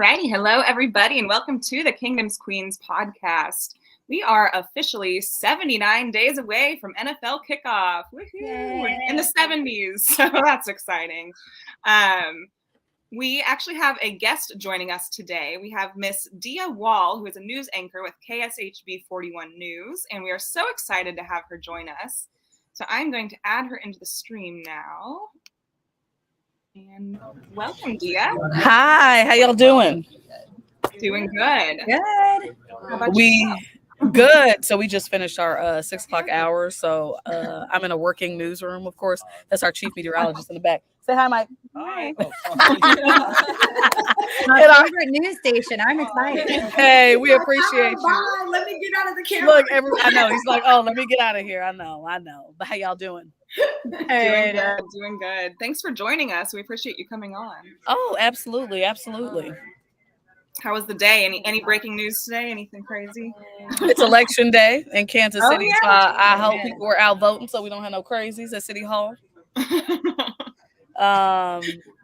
righty. Hello, everybody, and welcome to the Kingdom's Queens podcast. We are officially 79 days away from NFL kickoff. Woohoo! In the 70s, so that's exciting. We actually have a guest joining us today. We have Miss Dia Wall, who is a news anchor with KSHB 41 News, and we are so excited to have her join us. So I'm going to add her into the stream now. And welcome, Dia. Hi, how y'all doing? Doing good. Good. How about you? Good. So we just finished our 6 o'clock hour. So I'm in a working newsroom, of course. That's our chief meteorologist in the back. Say hi, Mike. Hi. My favorite news station. I'm excited. Hey, we appreciate you. Bye. Let me get out of the camera. Look, I know. He's like, oh, let me get out of here. I know. But how y'all doing? Doing good. Thanks for joining us. We appreciate you coming on. Oh, absolutely. How was the day? Any breaking news today? Anything crazy? It's election day in Kansas City. Yeah. So I hope people were out voting so we don't have no crazies at City Hall.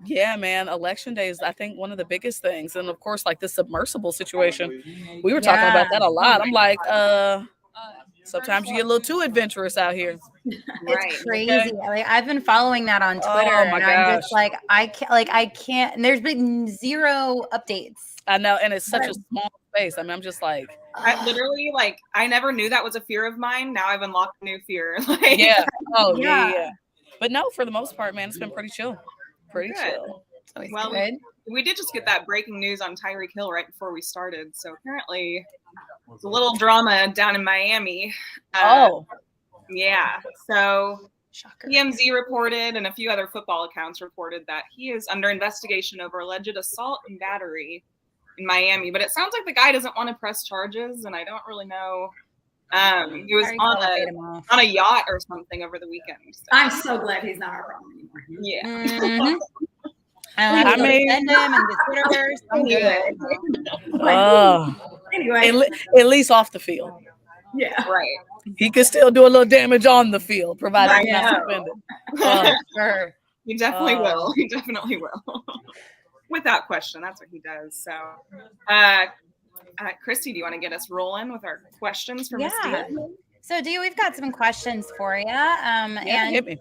Yeah, man, election day is, I think, one of the biggest things. And of course, like the submersible situation, we were talking about that a lot. I'm like, sometimes you get a little too adventurous out here. It's crazy. Okay. Like, I've been following that on Twitter, and I'm just like, I can't. And there's been zero updates. I know, and it's such a small space. I mean, I'm just like, I never knew that was a fear of mine. Now I've unlocked a new fear. Yeah. Oh, yeah. But no, for the most part, man, it's been pretty chill. Chill. Well, we did just get that breaking news on Tyreek Hill right before we started. So apparently it's a little drama down in Miami. Yeah. So Shocker. TMZ reported and a few other football accounts reported that he is under investigation over alleged assault and battery in Miami. But it sounds like the guy doesn't want to press charges, and I don't really know. He was on a yacht or something over the weekend. So. I'm so glad he's not our problem anymore. Yeah. Mm-hmm. I mean, send him and the Twitter. Anyway, at least off the field. Yeah, right. He could still do a little damage on the field, provided he's not suspended. Sure. He definitely will. He definitely will. Without question, that's what he does. So, Chrissy, do you want to get us rolling with our questions for Miss Dia? So, Dia, we've got some questions for you. Hit me.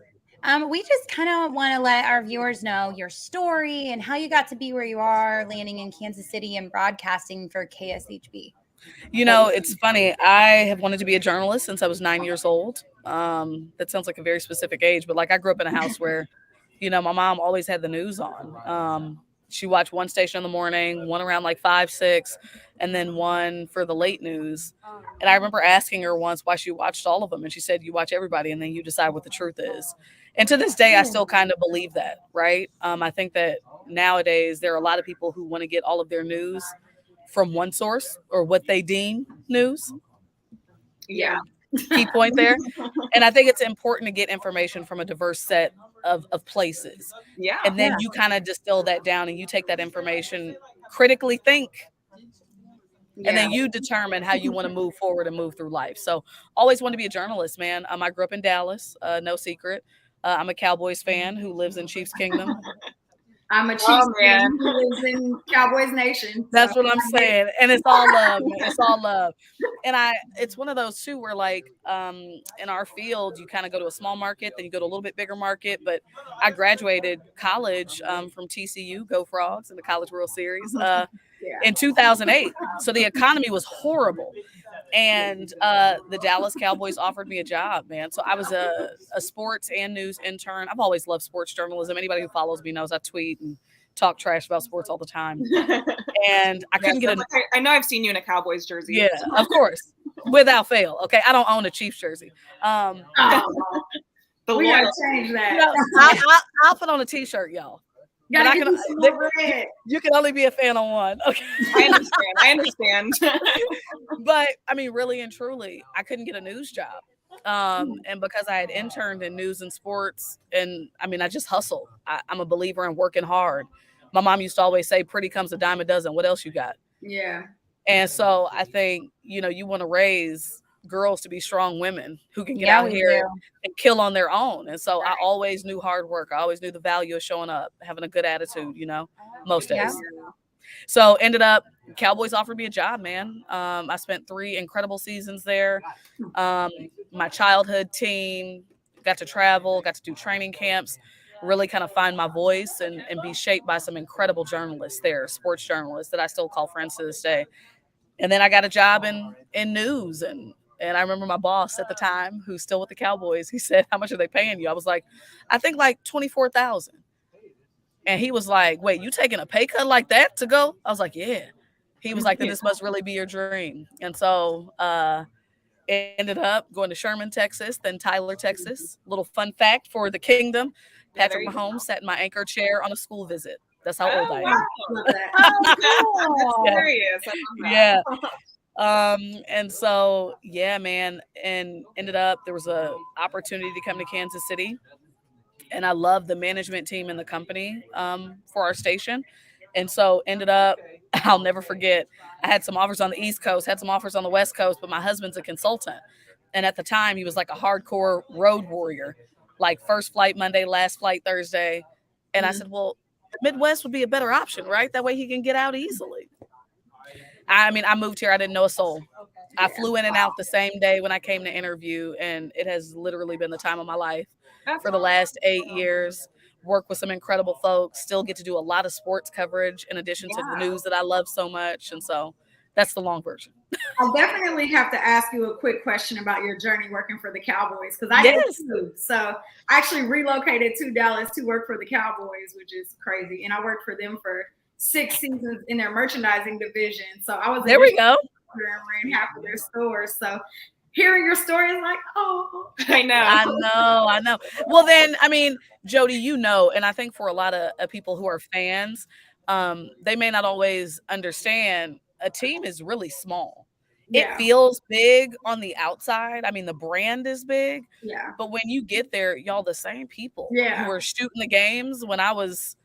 We just kind of want to let our viewers know your story and how you got to be where you are, landing in Kansas City and broadcasting for KSHB. You know, it's funny. I have wanted to be a journalist since I was 9 years old. That sounds like a very specific age, but like I grew up in a house where, you know, my mom always had the news on. She watched one station in the morning, one around like 5, 6, and then one for the late news. And I remember asking her once why she watched all of them. And she said, you watch everybody and then you decide what the truth is. And to this day, I still kind of believe that, right? I think that nowadays there are a lot of people who want to get all of their news from one source or what they deem news. Yeah. Key point there. And I think it's important to get information from a diverse set of places. Yeah. And then you kind of distill that down and you take that information, critically think, and then you determine how you want to move forward and move through life. So always want to be a journalist, man. I grew up in Dallas, no secret. I'm a Cowboys fan who lives in Chiefs Kingdom. I'm a Chiefs fan who lives in Cowboys Nation. That's what I'm saying. And it's all love, man. It's all love. And it's one of those too where like in our field, you kind of go to a small market, then you go to a little bit bigger market. But I graduated college from TCU, Go Frogs, in the College World Series in 2008. So the economy was horrible. And the Dallas Cowboys offered me a job, man. So I was a sports and news intern. I've always loved sports journalism. Anybody who follows me knows I tweet and talk trash about sports all the time. And I couldn't get I know I've seen you in a Cowboys jersey. Yeah, of course. Without fail. Okay. I don't own a Chiefs jersey. We gotta change that. You know, I'll put on a t-shirt, y'all. You can only be a fan on one. Okay. I understand. But I mean, really and truly, I couldn't get a news job. And because I had interned in news and sports, and I mean, I just hustled. I'm a believer in working hard. My mom used to always say, pretty comes a dime a dozen. What else you got? Yeah. And so I think, you know, you want to raise girls to be strong women who can get out here and kill on their own. And so I always knew hard work. I always knew the value of showing up, having a good attitude, you know, most days. So ended up, Cowboys offered me a job, man. I spent 3 incredible seasons there. My childhood team, got to travel, got to do training camps, really kind of find my voice and be shaped by some incredible journalists there, sports journalists that I still call friends to this day. And then I got a job in news, and I remember my boss at the time, who's still with the Cowboys, he said, "How much are they paying you?" I was like, "I think like 24,000." And he was like, "Wait, you taking a pay cut like that to go?" I was like, "Yeah." He was like, "Then this must really be your dream." And so ended up going to Sherman, Texas, then Tyler, Texas. Little fun fact for the kingdom: Patrick Mahomes sat in my anchor chair on a school visit. That's how old I am. That's hilarious. Yeah. And so, yeah, man, and ended up, there was a opportunity to come to Kansas City, and I love the management team in the company for our station. And so ended up, I'll never forget, I had some offers on the East Coast, had some offers on the West Coast, but my husband's a consultant. And at the time, he was like a hardcore road warrior, like first flight Monday, last flight Thursday. And I said, well, the Midwest would be a better option, right? That way he can get out easily. I mean, I moved here, I didn't know a soul. I flew in and out the same day when I came to interview, and it has literally been the time of my life for the last 8 years. Work with some incredible folks, still get to do a lot of sports coverage in addition to the news that I love so much. And so that's the long version. I'll definitely have to ask you a quick question about your journey working for the Cowboys, because I did too. So I actually relocated to Dallas to work for the Cowboys, which is crazy. And I worked for them for 6 seasons in their merchandising division. So I was there. We go. And ran half of their stores. So hearing your story is like, oh, I know. Well, then, I mean, Jodi, you know, and I think for a lot of people who are fans, they may not always understand a team is really small. Yeah. It feels big on the outside. I mean, the brand is big. Yeah. But when you get there, y'all the same people who were shooting the games when I was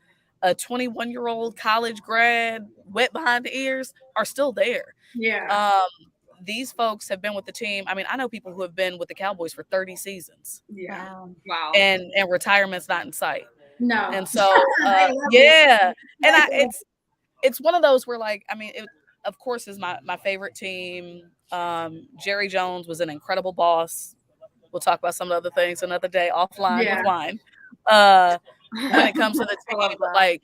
a 21-year-old college grad, wet behind the ears, are still there. Yeah. These folks have been with the team. I mean, I know people who have been with the Cowboys for 30 seasons. Yeah. Wow. And retirement's not in sight. No. And so, yeah. And it's one of those where, like, I mean, it, of course, is my favorite team. Jerry Jones was an incredible boss. We'll talk about some of the other things another day offline with wine. When it comes to the team, but like,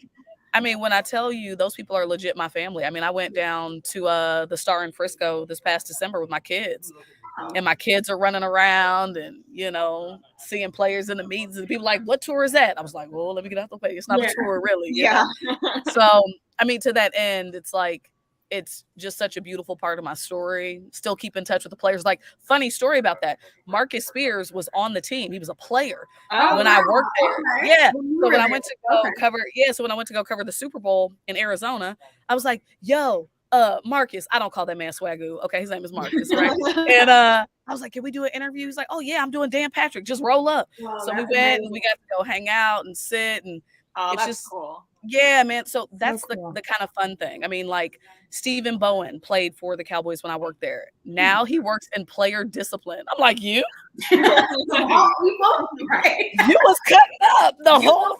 I mean, when I tell you those people are legit my family. I mean, I went down to the Star in Frisco this past December with my kids, and my kids are running around and, you know, seeing players in the meetings, and people like, "What tour is that?" I was like, "Well, let me get out the way. It's not a tour, really." You know? So, I mean, to that end, it's like, it's just such a beautiful part of my story. Still keep in touch with the players. Like, funny story about that. Marcus Spears was on the team. He was a player when I worked there. Okay. Yeah. So when I went to go cover the Super Bowl in Arizona, I was like, "Yo, Marcus," I don't call that man Swagoo. Okay, his name is Marcus, right? And I was like, "Can we do an interview?" He's like, "Oh yeah, I'm doing Dan Patrick. Just roll up." So we went and we got to go hang out and sit, and it's just cool. Yeah, man. So that's the kind of fun thing. I mean, like, Stephen Bowen played for the Cowboys when I worked there. Now he works in player discipline. I'm like, you? You was cutting up the whole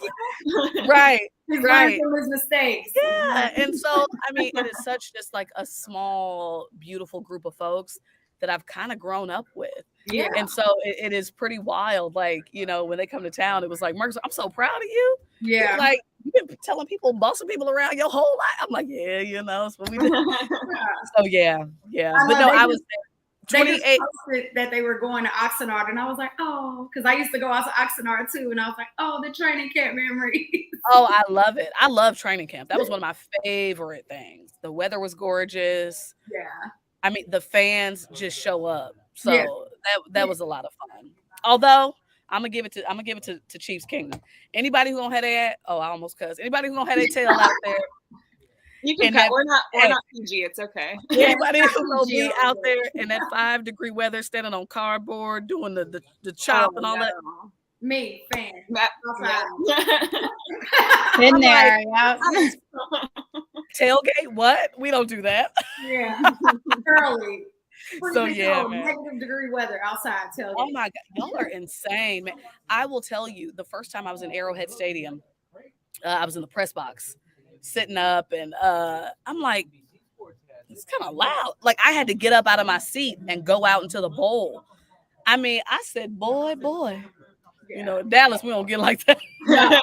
right. Right. From his mistakes. Yeah. And so, I mean, it is such just like a small, beautiful group of folks that I've kind of grown up with. Yeah. And so it is pretty wild. Like, you know, when they come to town, it was like, "Marcus, I'm so proud of you." Yeah. Like, you've been telling people, bossing people around your whole life. I'm like, yeah, you know, that's what we do. So yeah. But no, I was 28. They just that they were going to Oxnard, and I was like, oh, because I used to go out to Oxnard too, and I was like, oh, the training camp memories. Oh, I love it. I love training camp. That was one of my favorite things. The weather was gorgeous. Yeah. I mean, the fans just show up. So that was a lot of fun. Although I'm gonna give it to Chiefs Kingdom. Anybody who gonna have their I almost cuss. Anybody who gonna have their tail out there. You can cut. We're not PG. It's okay. Anybody who gonna be out there in that 5-degree weather, standing on cardboard, doing the chop and all that. Me, fan. Been there, Tailgate? What? We don't do that. Yeah, early. So yeah, man. -degree weather outside. Tailgate. Oh my God, y'all are insane, man. I will tell you, the first time I was in Arrowhead Stadium, I was in the press box. sitting up, and I'm like, it's kind of loud. Like I had to get up out of my seat and go out into the bowl. I mean, I said, boy, you know, in Dallas, we don't get like that. No.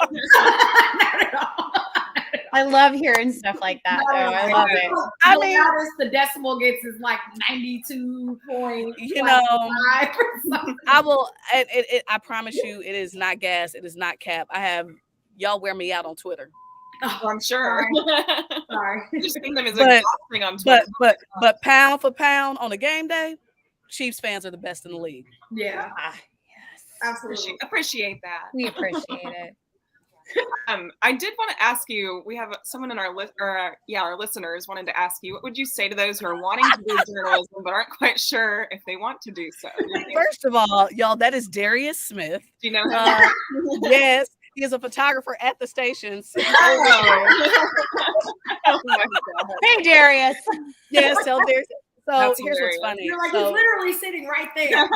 I love hearing stuff like that. Though. I love it. I mean, the decimal gets is like 92 point. You know, I will. I promise you, it is not gas. It is not cap. I have y'all wear me out on Twitter. Oh, I'm sure. Sorry. Just think them as exhausting on Twitter. But pound for pound on a game day, Chiefs fans are the best in the league. Yeah. Yes. Absolutely. Appreciate that. We appreciate it. I did want to ask you, we have someone in our our listeners wanted to ask you, what would you say to those who are wanting to do journalism but aren't quite sure if they want to do so? First of all, y'all, that is Darius Smith. Do you know him? Yes, he is a photographer at the stations. Oh my God. Hey, Darius. Yes, tell Darius. So That's here's hilarious. what's funny. You're like, So he's literally sitting right there.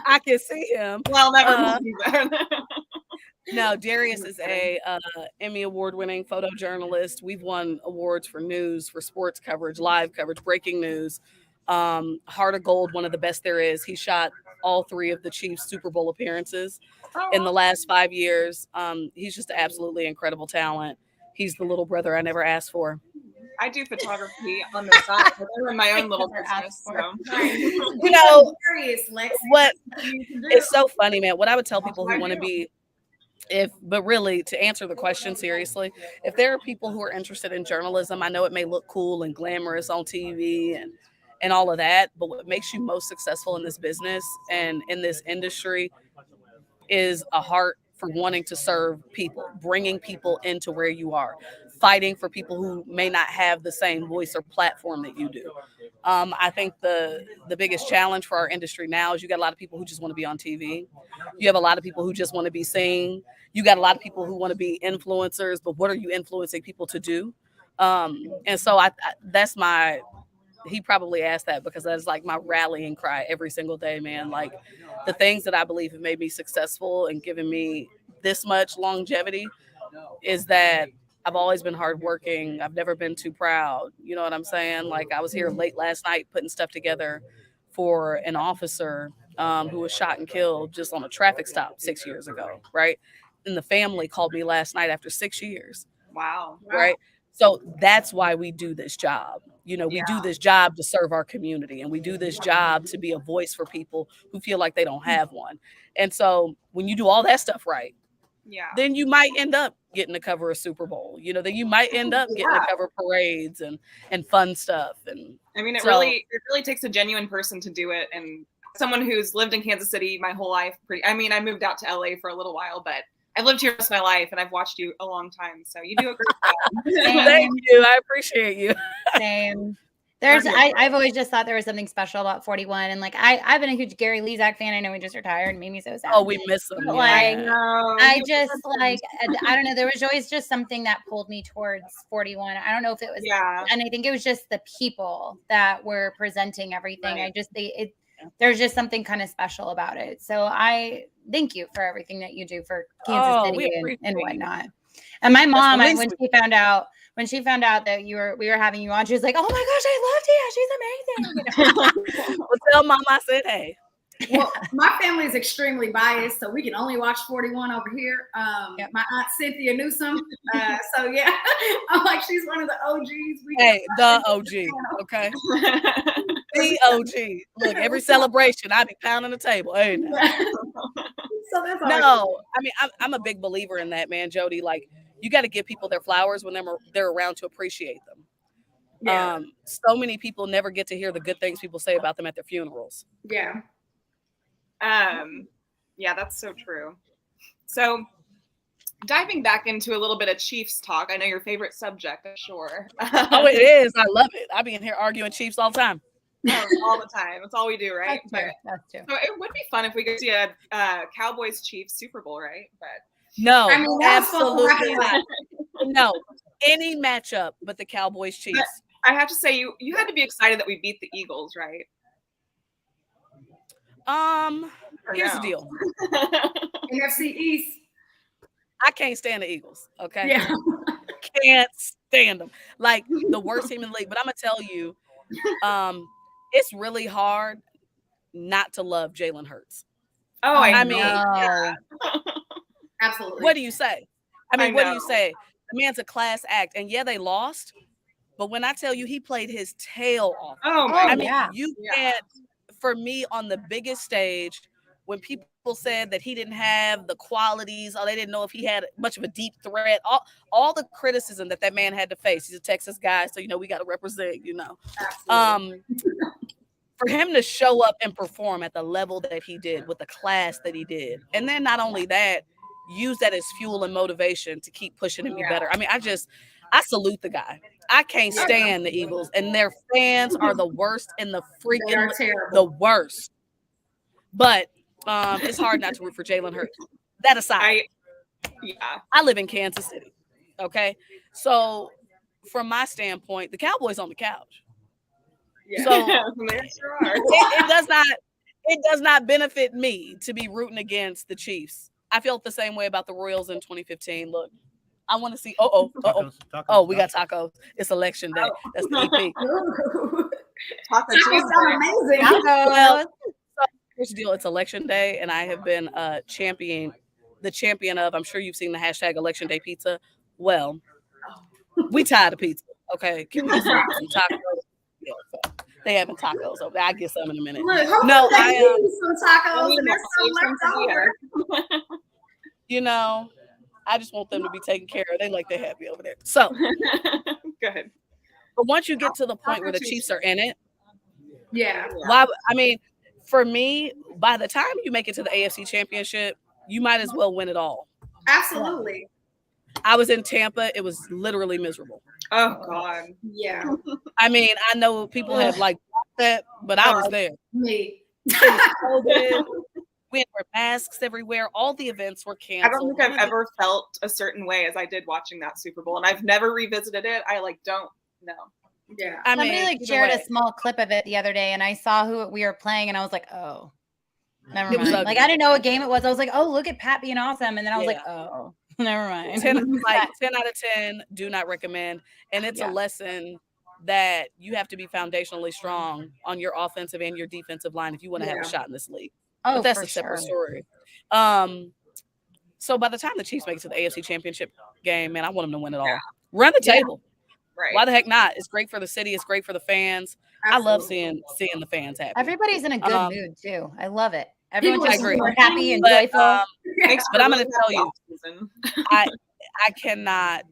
I can see him. Well, never mind. No, Darius is a Emmy award-winning photojournalist. We've won awards for news, for sports coverage, live coverage, breaking news. Heart of Gold, one of the best there is. He shot all 3 of the Chiefs' Super Bowl appearances in the last 5 years. He's just an absolutely incredible talent. He's the little brother I never asked for. I do photography on the side, but I'm in my own little business. So. You know, Lexi. what? It's so funny, man. What I would tell people who want to be, but really to answer the question seriously, if there are people who are interested in journalism, I know it may look cool and glamorous on TV and all of that, but what makes you most successful in this business and in this industry is a heart for wanting to serve people, bringing people into where you are, fighting for people who may not have the same voice or platform that you do. I think the biggest challenge for our industry now is you got a lot of people who just want to be on TV. You have a lot of people who just want to be seen. You got a lot of people who want to be influencers, but what are you influencing people to do? And so that's my, he probably asked that because that's like my rallying cry every single day, man. Like the things that I believe have made me successful and given me this much longevity is that I've always been hardworking. I've never been too proud. You know what I'm saying? Like I was here late last night putting stuff together for an officer who was shot and killed just on a traffic stop 6 years ago, right? And the family called me last night after 6 years. Wow. Right? So that's why we do this job. You know, we do this job to serve our community, and we do this job to be a voice for people who feel like they don't have one. And so when you do all that stuff right, then you might end up getting to cover a Super Bowl. You know, then you might end up getting to cover parades and fun stuff. And I mean, it really takes a genuine person to do it. And someone who's lived in Kansas City my whole life. I mean, I moved out to LA for a little while, but I've lived here most of my life, and I've watched you a long time. So you do a great job. Thank you. I appreciate you. Same. I've always just thought there was something special about 41, and like I've been a huge Gary Lezak fan. I know he just retired and made me so sad. Oh, we miss him. Like I just like I don't know. There was always just something that pulled me towards 41. I don't know if it was, and I think it was just the people that were presenting everything. Right. There's just something kind of special about it. So I thank you for everything that you do for Kansas City and whatnot. And my mom, when she found out that we were having you on, she was like, "Oh my gosh, I loved Tia. She's amazing." You know? Well, tell Mom I said hey. Well, my family is extremely biased, so we can only watch 41 over here. My aunt Cynthia Newsome. So yeah, I'm like, she's one of the OGs. The OG, okay? The OG. Look, every celebration, I be pounding the table. Hey, no. So that's no, I mean, I'm a big believer in that, man, Jodi. Like, you got to give people their flowers when they're around to appreciate them. Yeah. So many people never get to hear the good things people say about them at their funerals. Yeah. Yeah, that's so true. So diving back into a little bit of Chiefs talk, I know your favorite subject, I'm sure. Oh, it is. I love it. I be in here arguing Chiefs all the time. All the time. That's all we do, right? That's true. So it would be fun if we could see a Cowboys Chiefs Super Bowl, right? But no, I mean, absolutely not. No, any matchup but the Cowboys Chiefs. But I have to say, you had to be excited that we beat the Eagles, right? Here's the deal. NFC East. I can't stand the Eagles. Okay. Yeah. Can't stand them. Like the worst team in the league. But I'm gonna tell you, it's really hard not to love Jalen Hurts. Oh, I mean, yeah. Absolutely. What do you say? I mean, what do you say? The man's a class act, and yeah, they lost. But when I tell you he played his tail off, I mean, you can't. For me, on the biggest stage, when people said that he didn't have the qualities, or they didn't know if he had much of a deep threat, all the criticism that man had to face. He's a Texas guy, so we got to represent. For him to show up and perform at the level that he did, with the class that he did, and then not only that, use that as fuel and motivation to keep pushing and be better. I mean, I salute the guy. I can't stand the Eagles, and their fans are the worst in the freaking the worst. But it's hard not to root for Jalen Hurts. That aside, I live in Kansas City. Okay, so from my standpoint, the Cowboys on the couch. Yeah. So it does not benefit me to be rooting against the Chiefs. I felt the same way about the Royals in 2015. Look, I want to see. Oh, we got tacos. It's election day. That's the EP. Tacos sound amazing. Well, so here's the deal. It's election day, and I have been the champion of. I'm sure you've seen the hashtag Election Day Pizza. Well, we tired of pizza. Okay, can we get some tacos? Yeah, so they having tacos over there. I'll get some in a minute. Look, no, I am some tacos and there's some left over. I just want them to be taken care of. They like they're happy over there. So go ahead. But once you get to the point where the Chiefs are in it, why? I mean, for me, by the time you make it to the AFC Championship, you might as well win it all. Absolutely. I was in Tampa. It was literally miserable. Oh God. Yeah. I mean, I know people have like that, but I was there. Me. It was COVID. We had to wear masks everywhere. All the events were canceled. I don't think I've ever felt a certain way as I did watching that Super Bowl, and I've never revisited it. I don't know. Yeah. Somebody shared a small clip of it the other day, and I saw who we were playing, and I was like, oh, never mind. Like I didn't know what game it was. I was like, oh, look at Pat being awesome, and then I was like, oh, never mind. 10 out of 10. Do not recommend, and it's a lesson that you have to be foundationally strong on your offensive and your defensive line if you want to have a shot in this league. Oh, but that's a separate story. So by the time the Chiefs make it to the AFC Championship game, man, I want them to win it all. Run the table. Right. Why the heck not? It's great for the city. It's great for the fans. Absolutely. I love seeing the fans happy. Everybody's in a good mood too. I love it. Everyone's just more happy and joyful. But I'm going to tell you, I cannot.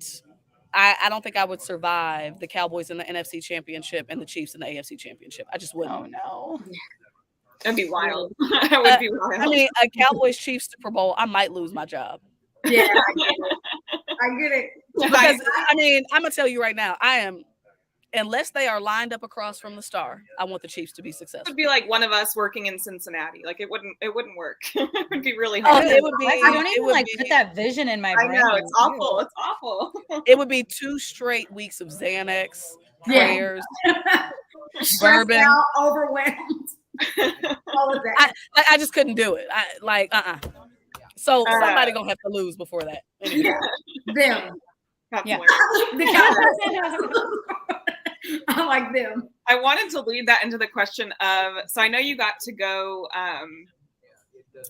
I don't think I would survive the Cowboys in the NFC Championship and the Chiefs in the AFC Championship. I just wouldn't. Oh no. That'd be wild. That would be wild. I mean, a Cowboys Chiefs Super Bowl, I might lose my job. Yeah, I get it. Because I mean, I'm gonna tell you right now, unless they are lined up across from the star, I want the Chiefs to be successful. It would be like one of us working in Cincinnati. Like it wouldn't work. It would be really hard. It would be. I don't even put that vision in my brain. I know it's awful. It's awful. It would be 2 straight weeks of Xanax, prayers, bourbon, out, overwhelmed. All of that. I just couldn't do it. So somebody gonna have to lose before that. Anyway. Them. Yeah. I like them. I wanted to lead that into the question of, so I know you got to go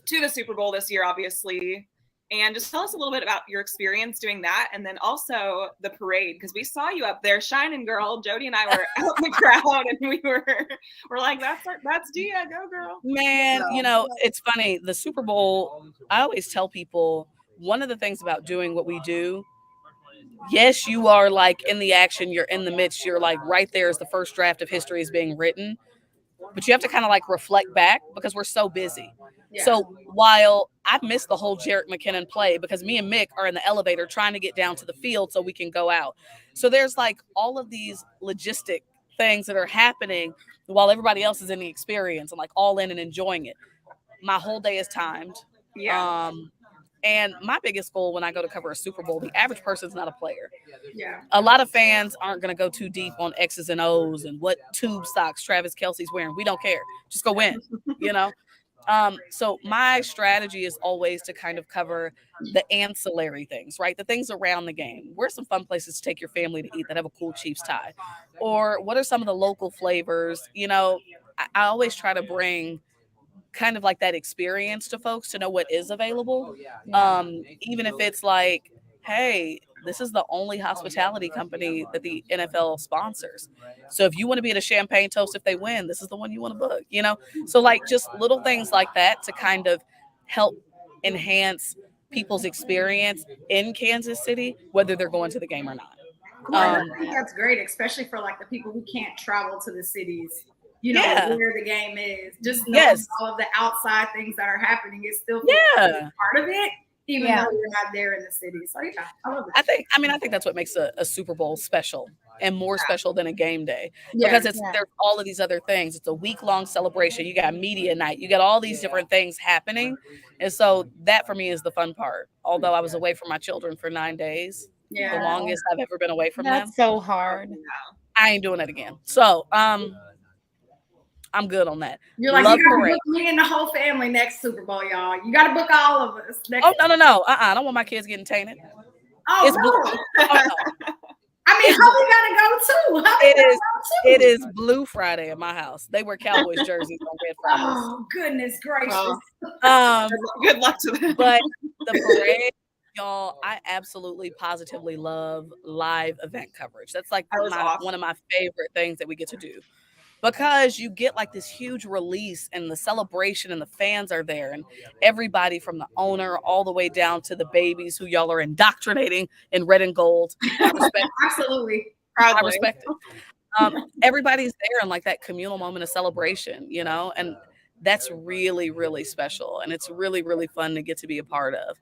to the Super Bowl this year, obviously, and just tell us a little bit about your experience doing that, and then also the parade, because we saw you up there shining, girl. Jodi and I were out in the crowd, and we're like, that's Dia, go girl. Man, it's funny. The Super Bowl, I always tell people, one of the things about doing what we do, yes, you are like in the action, you're in the midst, you're like right there as the first draft of history is being written, but you have to kind of like reflect back because we're so busy. Yeah. So while I've missed the whole Jerick McKinnon play because me and Mick are in the elevator trying to get down to the field so we can go out. So there's like all of these logistic things that are happening while everybody else is in the experience and like all in and enjoying it. My whole day is timed. Yeah. And my biggest goal when I go to cover a Super Bowl, the average person's not a player. Yeah. A lot of fans aren't going to go too deep on X's and O's and what tube socks Travis Kelce's wearing. We don't care. Just go win, So my strategy is always to kind of cover the ancillary things, right? The things around the game. Where's some fun places to take your family to eat that have a cool Chiefs tie? Or what are some of the local flavors? You know, I always try to bring kind of like that experience to folks to know what is available. Even if it's like, hey, this is the only hospitality company that the NFL sponsors. So if you want to be at a champagne toast if they win, this is the one you want to book, you know? So like just little things like that to kind of help enhance people's experience in Kansas City, whether they're going to the game or not. I think that's great, especially for like the people who can't travel to the cities, you know, where the game is. Just knowing all of the outside things that are happening is still part of it, even though you're not there in the city. So I love that. I think that's what makes a Super Bowl special and more special than a game day, because there's all of these other things. It's a week-long celebration. You got media night. You got all these different things happening. And so that for me is the fun part. Although I was away from my children for 9 days, the longest I've ever been away from them. That's so hard. I ain't doing it again. So, I'm good on that. You're like, you gotta book me and the whole family next Super Bowl, y'all. You gotta book all of us. No. I don't want my kids getting tainted. Oh, no. I mean, how we gotta go too? It is Blue Friday at my house. They wear Cowboys jerseys on Red Fridays. Oh, goodness gracious. Good luck to them. But the parade, y'all, I absolutely positively love live event coverage. That's like one of my favorite things that we get to do, because you get like this huge release and the celebration and the fans are there and everybody from the owner all the way down to the babies who y'all are indoctrinating in red and gold. I respect Absolutely. I respect it. Everybody's there in like that communal moment of celebration, you know, and that's really, really special. And it's really, really fun to get to be a part of.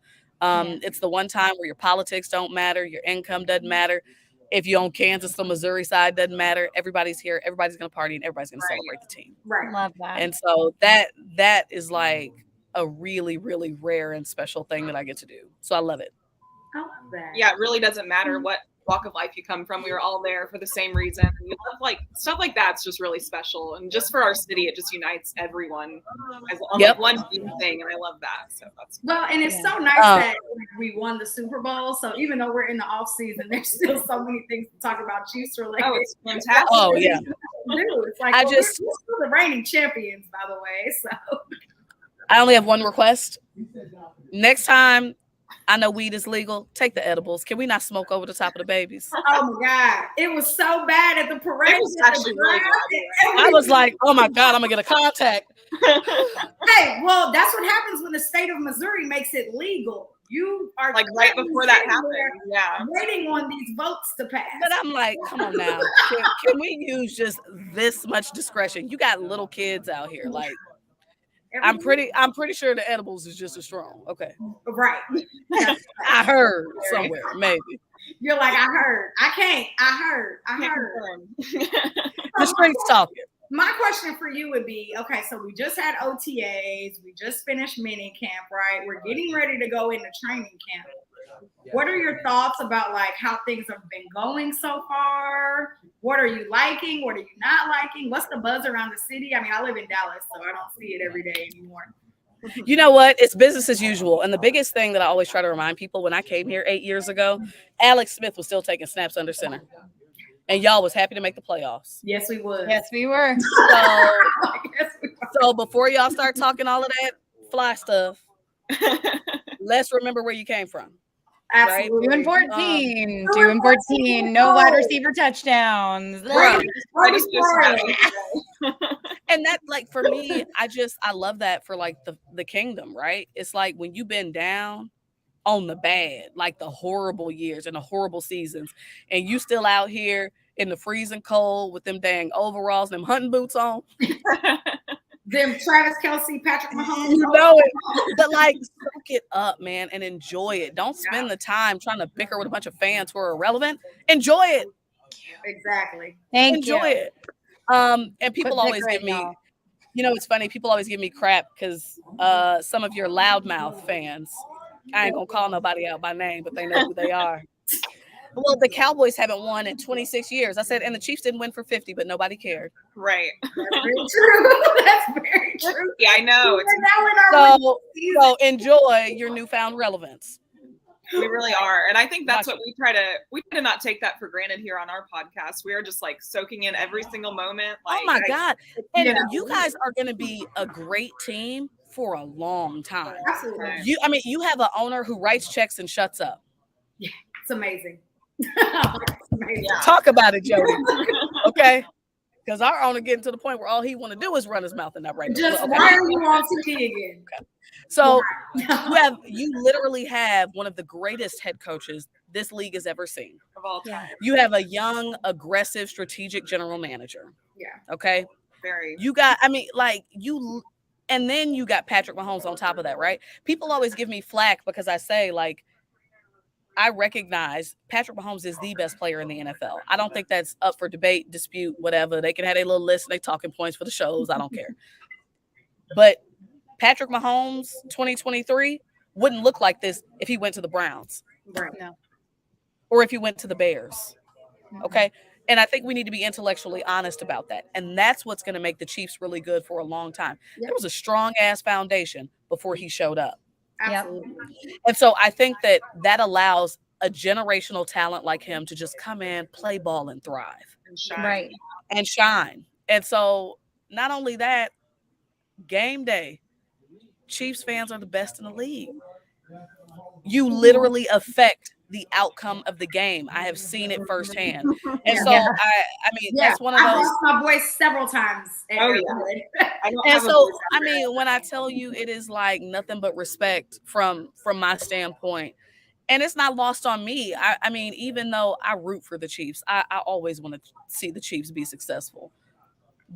It's the one time where your politics don't matter. Your income doesn't matter. If you're on Kansas or Missouri side, doesn't matter. Everybody's here. Everybody's going to party and everybody's going to celebrate the team. Right. Love that. And so that is like a really, really rare and special thing that I get to do. So I love it. I love that. Yeah, it really doesn't matter what walk of life you come from. We were all there for the same reason. We love like stuff like that's just really special, and just for our city, it just unites everyone as like one thing, and I love that. So that's and it's so nice that we won the Super Bowl. So even though we're in the off season, there's still so many things to talk about Chiefs related. Oh, it's fantastic. Oh yeah, it's like we're still the reigning champions, by the way. So I only have one request. Next time, I know weed is legal. Take the edibles. Can we not smoke over the top of the babies? Oh my God. It was so bad at the parade. It was actually really bad. I was like, oh my God, I'm going to get a contact. Hey, well, that's what happens when the state of Missouri makes it legal. You are like right before that happened. Waiting on these votes to pass. But I'm like, come on now. Can we use just this much discretion? You got little kids out here. Like, I'm pretty sure the edibles is just as strong. Okay. Right. I heard somewhere, maybe. You're like, I heard. I heard. The streets talking. My question for you would be, okay, so we just had OTAs, we just finished minicamp, right? We're getting ready to go into training camp. What are your thoughts about like how things have been going so far? What are you liking? What are you not liking? What's the buzz around the city? I mean, I live in Dallas, so I don't see it every day anymore. You know what? It's business as usual. And the biggest thing that I always try to remind people, when I came here 8 years ago, Alex Smith was still taking snaps under center. And y'all was happy to make the playoffs. Yes, we would. Yes, we were. So before y'all start talking all of that fly stuff, let's remember where you came from. Absolutely. Right? 2-14. No wide receiver touchdowns. Right. And that, like, for me, I love that for like the kingdom, right? It's like when you've been down on the bad, like the horrible years and the horrible seasons, and you still out here in the freezing cold with them dang overalls and them hunting boots on. Them Travis Kelce, Patrick Mahomes. You know it. But like, soak it up, man, and enjoy it. Don't spend the time trying to bicker with a bunch of fans who are irrelevant. Enjoy it. Exactly. Enjoy it. And people always give me, you know, it's funny. People always give me crap because some of your loudmouth fans, I ain't gonna call nobody out by name, but they know who they are. Well, the Cowboys haven't won in 26 years. I said, and the Chiefs didn't win for 50, but nobody cared. Right. That's very true. That's very true. Yeah, I know. So enjoy your newfound relevance. We really are. And I think that's what we try to not take that for granted here on our podcast. We are just like soaking in every single moment. Like, oh my God. And you guys are going to be a great team for a long time. Absolutely. You have an owner who writes checks and shuts up. Yeah, it's amazing. It's amazing. Yeah. Talk about it, Jodi. Okay. Because our owner getting to the point where all he want to do is run his mouth and not write. Just why are you on TV again? Okay. So you literally have one of the greatest head coaches this league has ever seen. Of all time. You have a young, aggressive, strategic general manager. Yeah. Okay. Very. You got, and then you got Patrick Mahomes on top of that, right? People always give me flack because I say, like, I recognize Patrick Mahomes is the best player in the NFL. I don't think that's up for debate, dispute, whatever. They can have a little list, they talking points for the shows. I don't care. But Patrick Mahomes 2023 wouldn't look like this if he went to the Browns. Right. No. Or if he went to the Bears. Okay. And I think we need to be intellectually honest about that. And that's what's going to make the Chiefs really good for a long time. Yep. There was a strong ass foundation before he showed up. Absolutely. And so I think that allows a generational talent like him to just come in, play ball, and thrive. And shine. Right. And shine. And so not only that, game day, Chiefs fans are the best in the league. You literally affect the outcome of the game. I have seen it firsthand. And so I mean, that's one of those. I've lost my voice several times. And so, I mean, when I tell you it is like nothing but respect from my standpoint, and it's not lost on me. I mean, even though I root for the Chiefs, I always want to see the Chiefs be successful.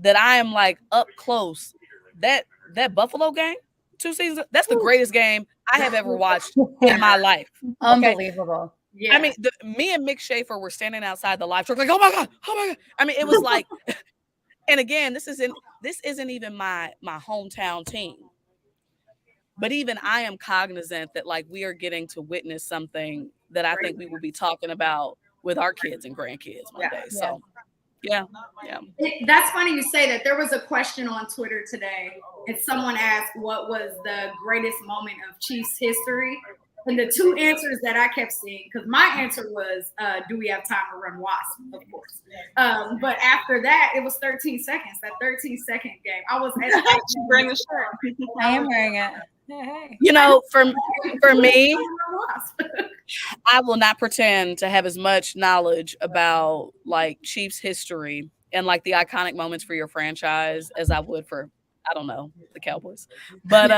That I am like up close. That Buffalo game, 2 seasons, that's the greatest game I have ever watched in my life. Okay? Unbelievable. Yeah. I mean, me and Mick Schaefer were standing outside the live truck like, oh my God. I mean, it was like, and again, this isn't even my hometown team. But even I am cognizant that like we are getting to witness something that I think we will be talking about with our kids and grandkids one day. So yeah. That's funny you say that. There was a question on Twitter today, and someone asked what was the greatest moment of Chiefs history. And the 2 answers that I kept seeing, because my answer was, do we have time to run Wasp? Of course. But after that, it was 13 seconds, that 13-second game. I was wearing the shirt. I am wearing it. You know, for me, I will not pretend to have as much knowledge about like Chiefs history and like the iconic moments for your franchise as I would for, I don't know, the Cowboys. But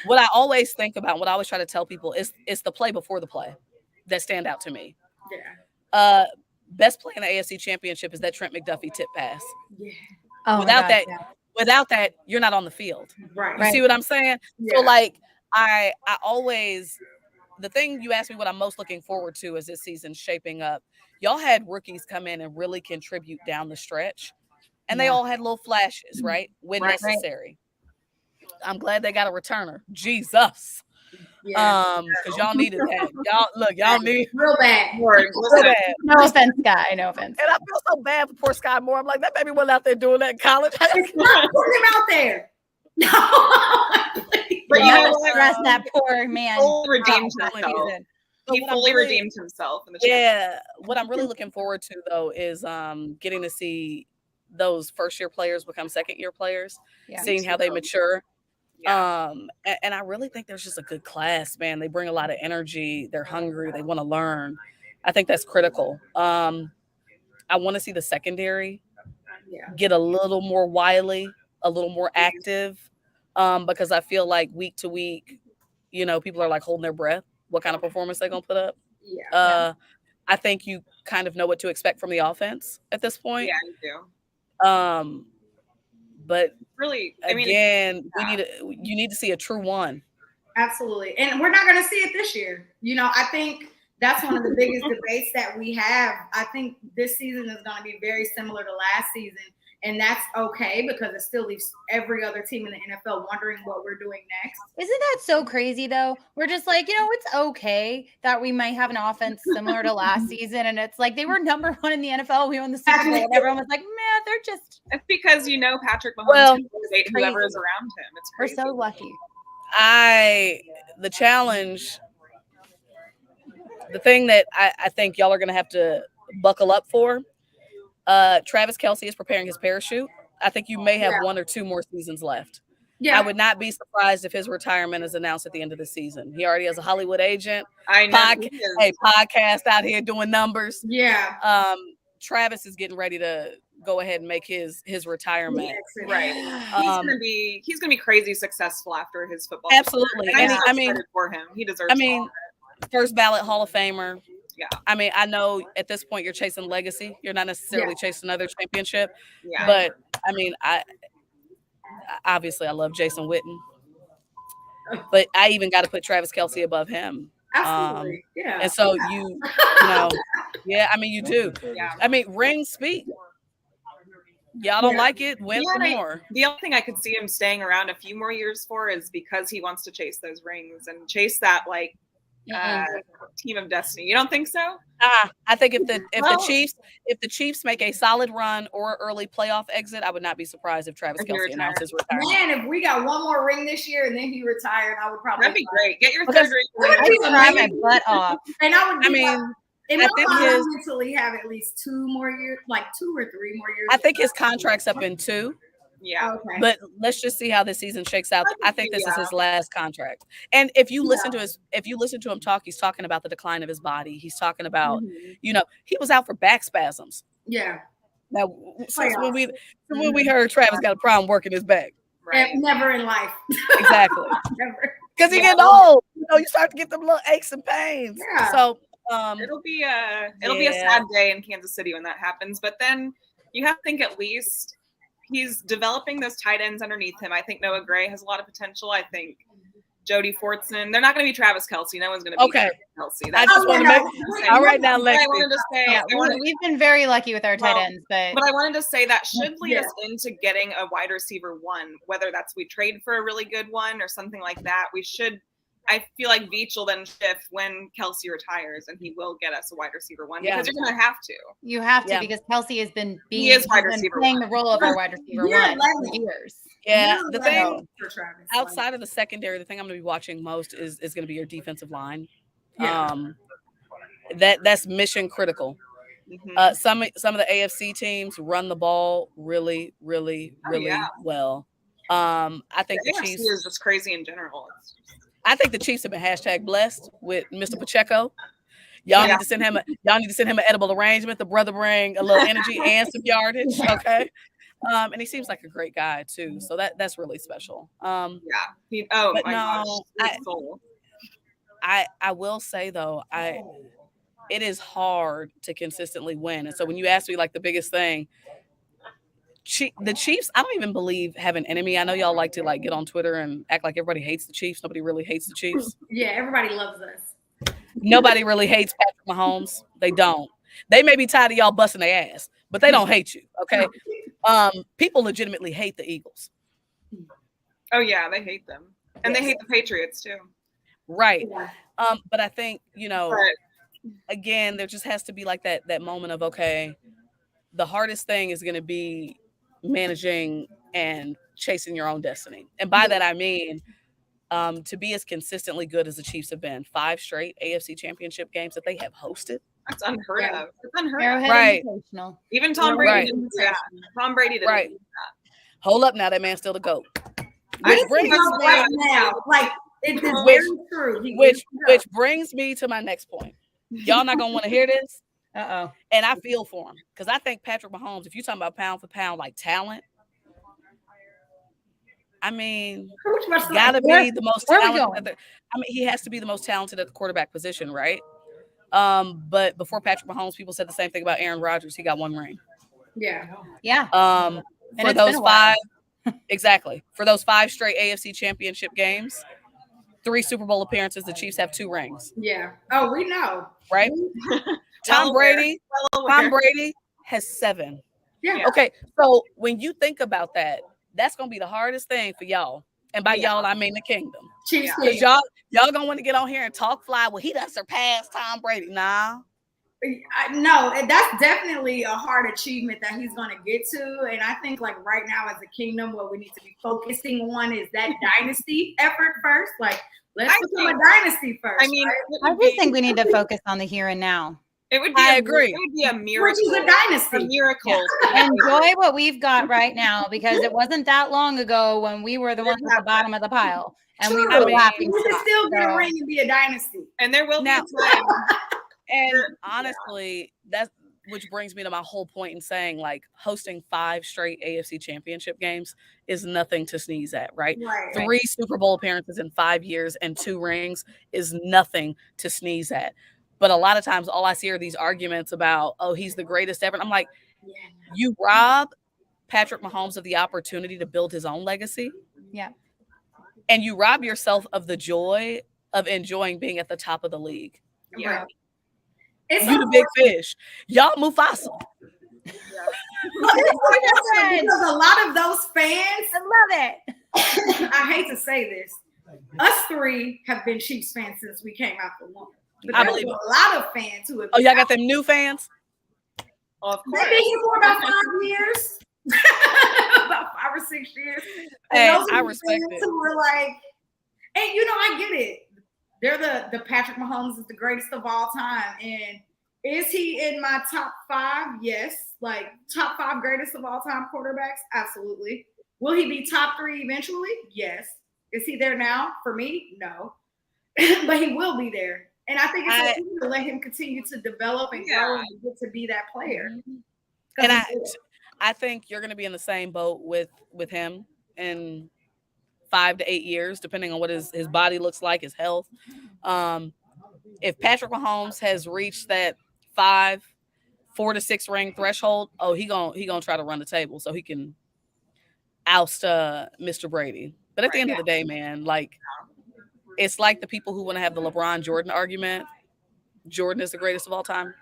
what I always think about, what I always try to tell people is the play before the play that stand out to me. Yeah. Best play in the AFC Championship is that Trent McDuffie tip pass. Yeah. Oh, without that, you're not on the field. Right. You see what I'm saying? Yeah. So like I always, the thing you asked me what I'm most looking forward to as this season's shaping up. Y'all had rookies come in and really contribute down the stretch. And they all had little flashes, right? When necessary. I'm glad they got a returner. Jesus. Yeah. Because y'all needed that. Y'all need real bad. Real bad. No offense, Guy. No offense. And I feel so bad for poor Sky Moore. I'm like, that baby wasn't out there doing that in college. It's not putting him out there. No. But you know, stress that poor man. He fully redeemed himself. In the what I'm really looking forward to though is getting to see those first-year players become second-year players, seeing how they mature. Yeah. And I really think there's just a good class, man. They bring a lot of energy. They're hungry. They want to learn. I think that's critical. I want to see the secondary get a little more wily, a little more active, because I feel like week to week, you know, people are like holding their breath. What kind of performance they're going to put up? Yeah. I think you kind of know what to expect from the offense at this point. Yeah, you do. But really, again, you need to see a true one. Absolutely. And we're not going to see it this year. You know, I think that's one of the biggest debates that we have. I think this season is going to be very similar to last season. And that's okay because it still leaves every other team in the NFL wondering what we're doing next. Isn't that so crazy though? We're just like, it's okay that we might have an offense similar to last season. And it's like they were number 1 in the NFL. We won the Super Bowl. And everyone was like, man, they're just. It's because Patrick Mahomes can motivate whoever is around him. It's crazy. We're so lucky. The challenge, the thing that I think y'all are going to have to buckle up for, Travis Kelce is preparing his parachute. I think you may have 1 or 2 more seasons left. Yeah. I would not be surprised if his retirement is announced at the end of the season. He already has a Hollywood agent. I know. Podcast out here doing numbers. Yeah. Travis is getting ready to go ahead and make his retirement. Yes, right. He's gonna be crazy successful after his football. Absolutely. And I mean, for him, he deserves. First ballot Hall of Famer. Yeah. I know at this point you're chasing legacy. You're not necessarily chasing another championship. Yeah. But I obviously I love Jason Witten. But I even got to put Travis Kelce above him. Absolutely. And so you you do. Yeah. Rings speak. Y'all don't like it? Win for more. The only thing I could see him staying around a few more years for is because he wants to chase those rings and chase that team of destiny. You don't think so? I think if the Chiefs make a solid run or early playoff exit, I would not be surprised if Travis Kelce announces retirement. Man, if we got 1 more ring this year and then he retired, I would probably. That'd be great. Get your third ring. I'd cry my butt off. And I would. I think his mentally have at least 2 more years, like 2 or 3 more years. I think his contract's up in 2. Yeah. Okay. But let's just see how this season shakes out. I think this is his last contract. And if you listen to him talk, he's talking about the decline of his body. He's talking about, he was out for back spasms. Yeah. Now, since when we heard Travis got a problem working his back. Right. Never in life. Exactly. Never. Because he getting old. You start to get them little aches and pains. Yeah. So it'll be a sad day in Kansas City when that happens. But then you have to think at least he's developing those tight ends underneath him. I think Noah Gray has a lot of potential. I think Jodi Fortson. They're not going to be Travis Kelce. No one's going to be Travis Kelce. I just want to make all right now, Lexi. I wanted to say, we've been very lucky with our tight ends, but I wanted to say that should lead us into getting a wide receiver 1, whether that's we trade for a really good one or something like that. We should. I feel like Veach will then shift when Kelce retires, and he will get us a wide receiver 1 because you're going to have to. You have to because Kelce has been playing the role of our wide receiver 1 for years. Yeah, the thing outside of the secondary, the thing I'm going to be watching most is going to be your defensive line. Yeah. That's mission critical. Mm-hmm. Some of the AFC teams run the ball really, really, really well. I think the Chiefs is just crazy in general. I think the Chiefs have been #blessed with Mr. Pacheco. Y'all need to send him an edible arrangement. The brother bring a little energy and some yardage. Okay. And he seems like a great guy too. So that's really special. I will say though, it is hard to consistently win. And so when you ask me like the biggest thing, the Chiefs, I don't even believe have an enemy. I know y'all like to get on Twitter and act like everybody hates the Chiefs. Nobody really hates the Chiefs. Yeah, everybody loves us. Nobody really hates Patrick Mahomes. They don't. They may be tired of y'all busting their ass, but they don't hate you. Okay. People legitimately hate the Eagles. Oh yeah, they hate them, and they hate the Patriots too. Right. But I think again, there just has to be like that moment of okay, the hardest thing is going to be managing and chasing your own destiny. And by that, I mean, to be as consistently good as the Chiefs have been, 5 straight AFC championship games that they have hosted. That's unheard of. It's unheard of. Right. Even Tom Brady didn't do that. Tom Brady didn't do that. Hold up now, that man's still the GOAT. Which brings me to my next point. Y'all not gonna want to hear this. Uh-oh. And I feel for him because I think Patrick Mahomes, if you're talking about pound for pound, like talent, I mean, gotta be the most talented. He has to be the most talented at the quarterback position, right? But before Patrick Mahomes, people said the same thing about Aaron Rodgers. He got 1 ring. Yeah. For those 5, exactly. For those 5 straight AFC championship games, 3 Super Bowl appearances, the Chiefs have 2 rings. Yeah. Oh, we know. Right? Tom Brady has 7. Yeah. Okay, so when you think about that, that's gonna be the hardest thing for y'all. And by y'all, I mean the kingdom. Chiefs. Because y'all gonna want to get on here and talk fly. Well, he done surpassed Tom Brady. Nah. No, that's definitely a hard achievement that he's going to get to. And I think like right now as a kingdom, what we need to be focusing on is that dynasty effort first. Like, let's become a dynasty first. I mean, I just think we need to focus on the here and now. It would be. I agree. It would be a miracle. Which is a dynasty. A miracle. Yeah. Enjoy what we've got right now, because it wasn't that long ago when we were the ones at the bottom of the pile, and we were laughing. We can still get a ring and be a dynasty, and there will be now, a time. And honestly, that's which brings me to my whole point in saying, like, hosting 5 straight AFC Championship games is nothing to sneeze at, right? 3 Super Bowl appearances in 5 years and 2 rings is nothing to sneeze at. But a lot of times, all I see are these arguments about, oh, he's the greatest ever. And I'm like, you rob Patrick Mahomes of the opportunity to build his own legacy. Yeah. And you rob yourself of the joy of enjoying being at the top of the league. Yeah. Right. It's you the big fish. Y'all Mufasa. Because a lot of those fans, I love it. I hate to say this, us 3 have been Chiefs fans since we came out the womb. But I believe a lot of fans who have. Oh, y'all got them new fans? Of They've course. been here for about 5 years, about 5 or 6 years. Hey, And those I are respect fans it. who were like, and you know, I get it. They're the Patrick Mahomes is the greatest of all time. And is he in my top 5? Yes. Like top 5 greatest of all time quarterbacks? Absolutely. Will he be top 3 eventually? Yes. Is he there now? For me, no. But he will be there. And I think it's important to let him continue to develop and grow and get to be that player. And I think you're going to be in the same boat with him in 5 to 8 years, depending on what his body looks like, his health. If Patrick Mahomes has reached that 4 to 6 ring threshold, oh, he gonna try to run the table so he can oust Mr. Brady. But at the end of the day, man, like, it's like the people who want to have the LeBron Jordan argument. Jordan is the greatest of all time.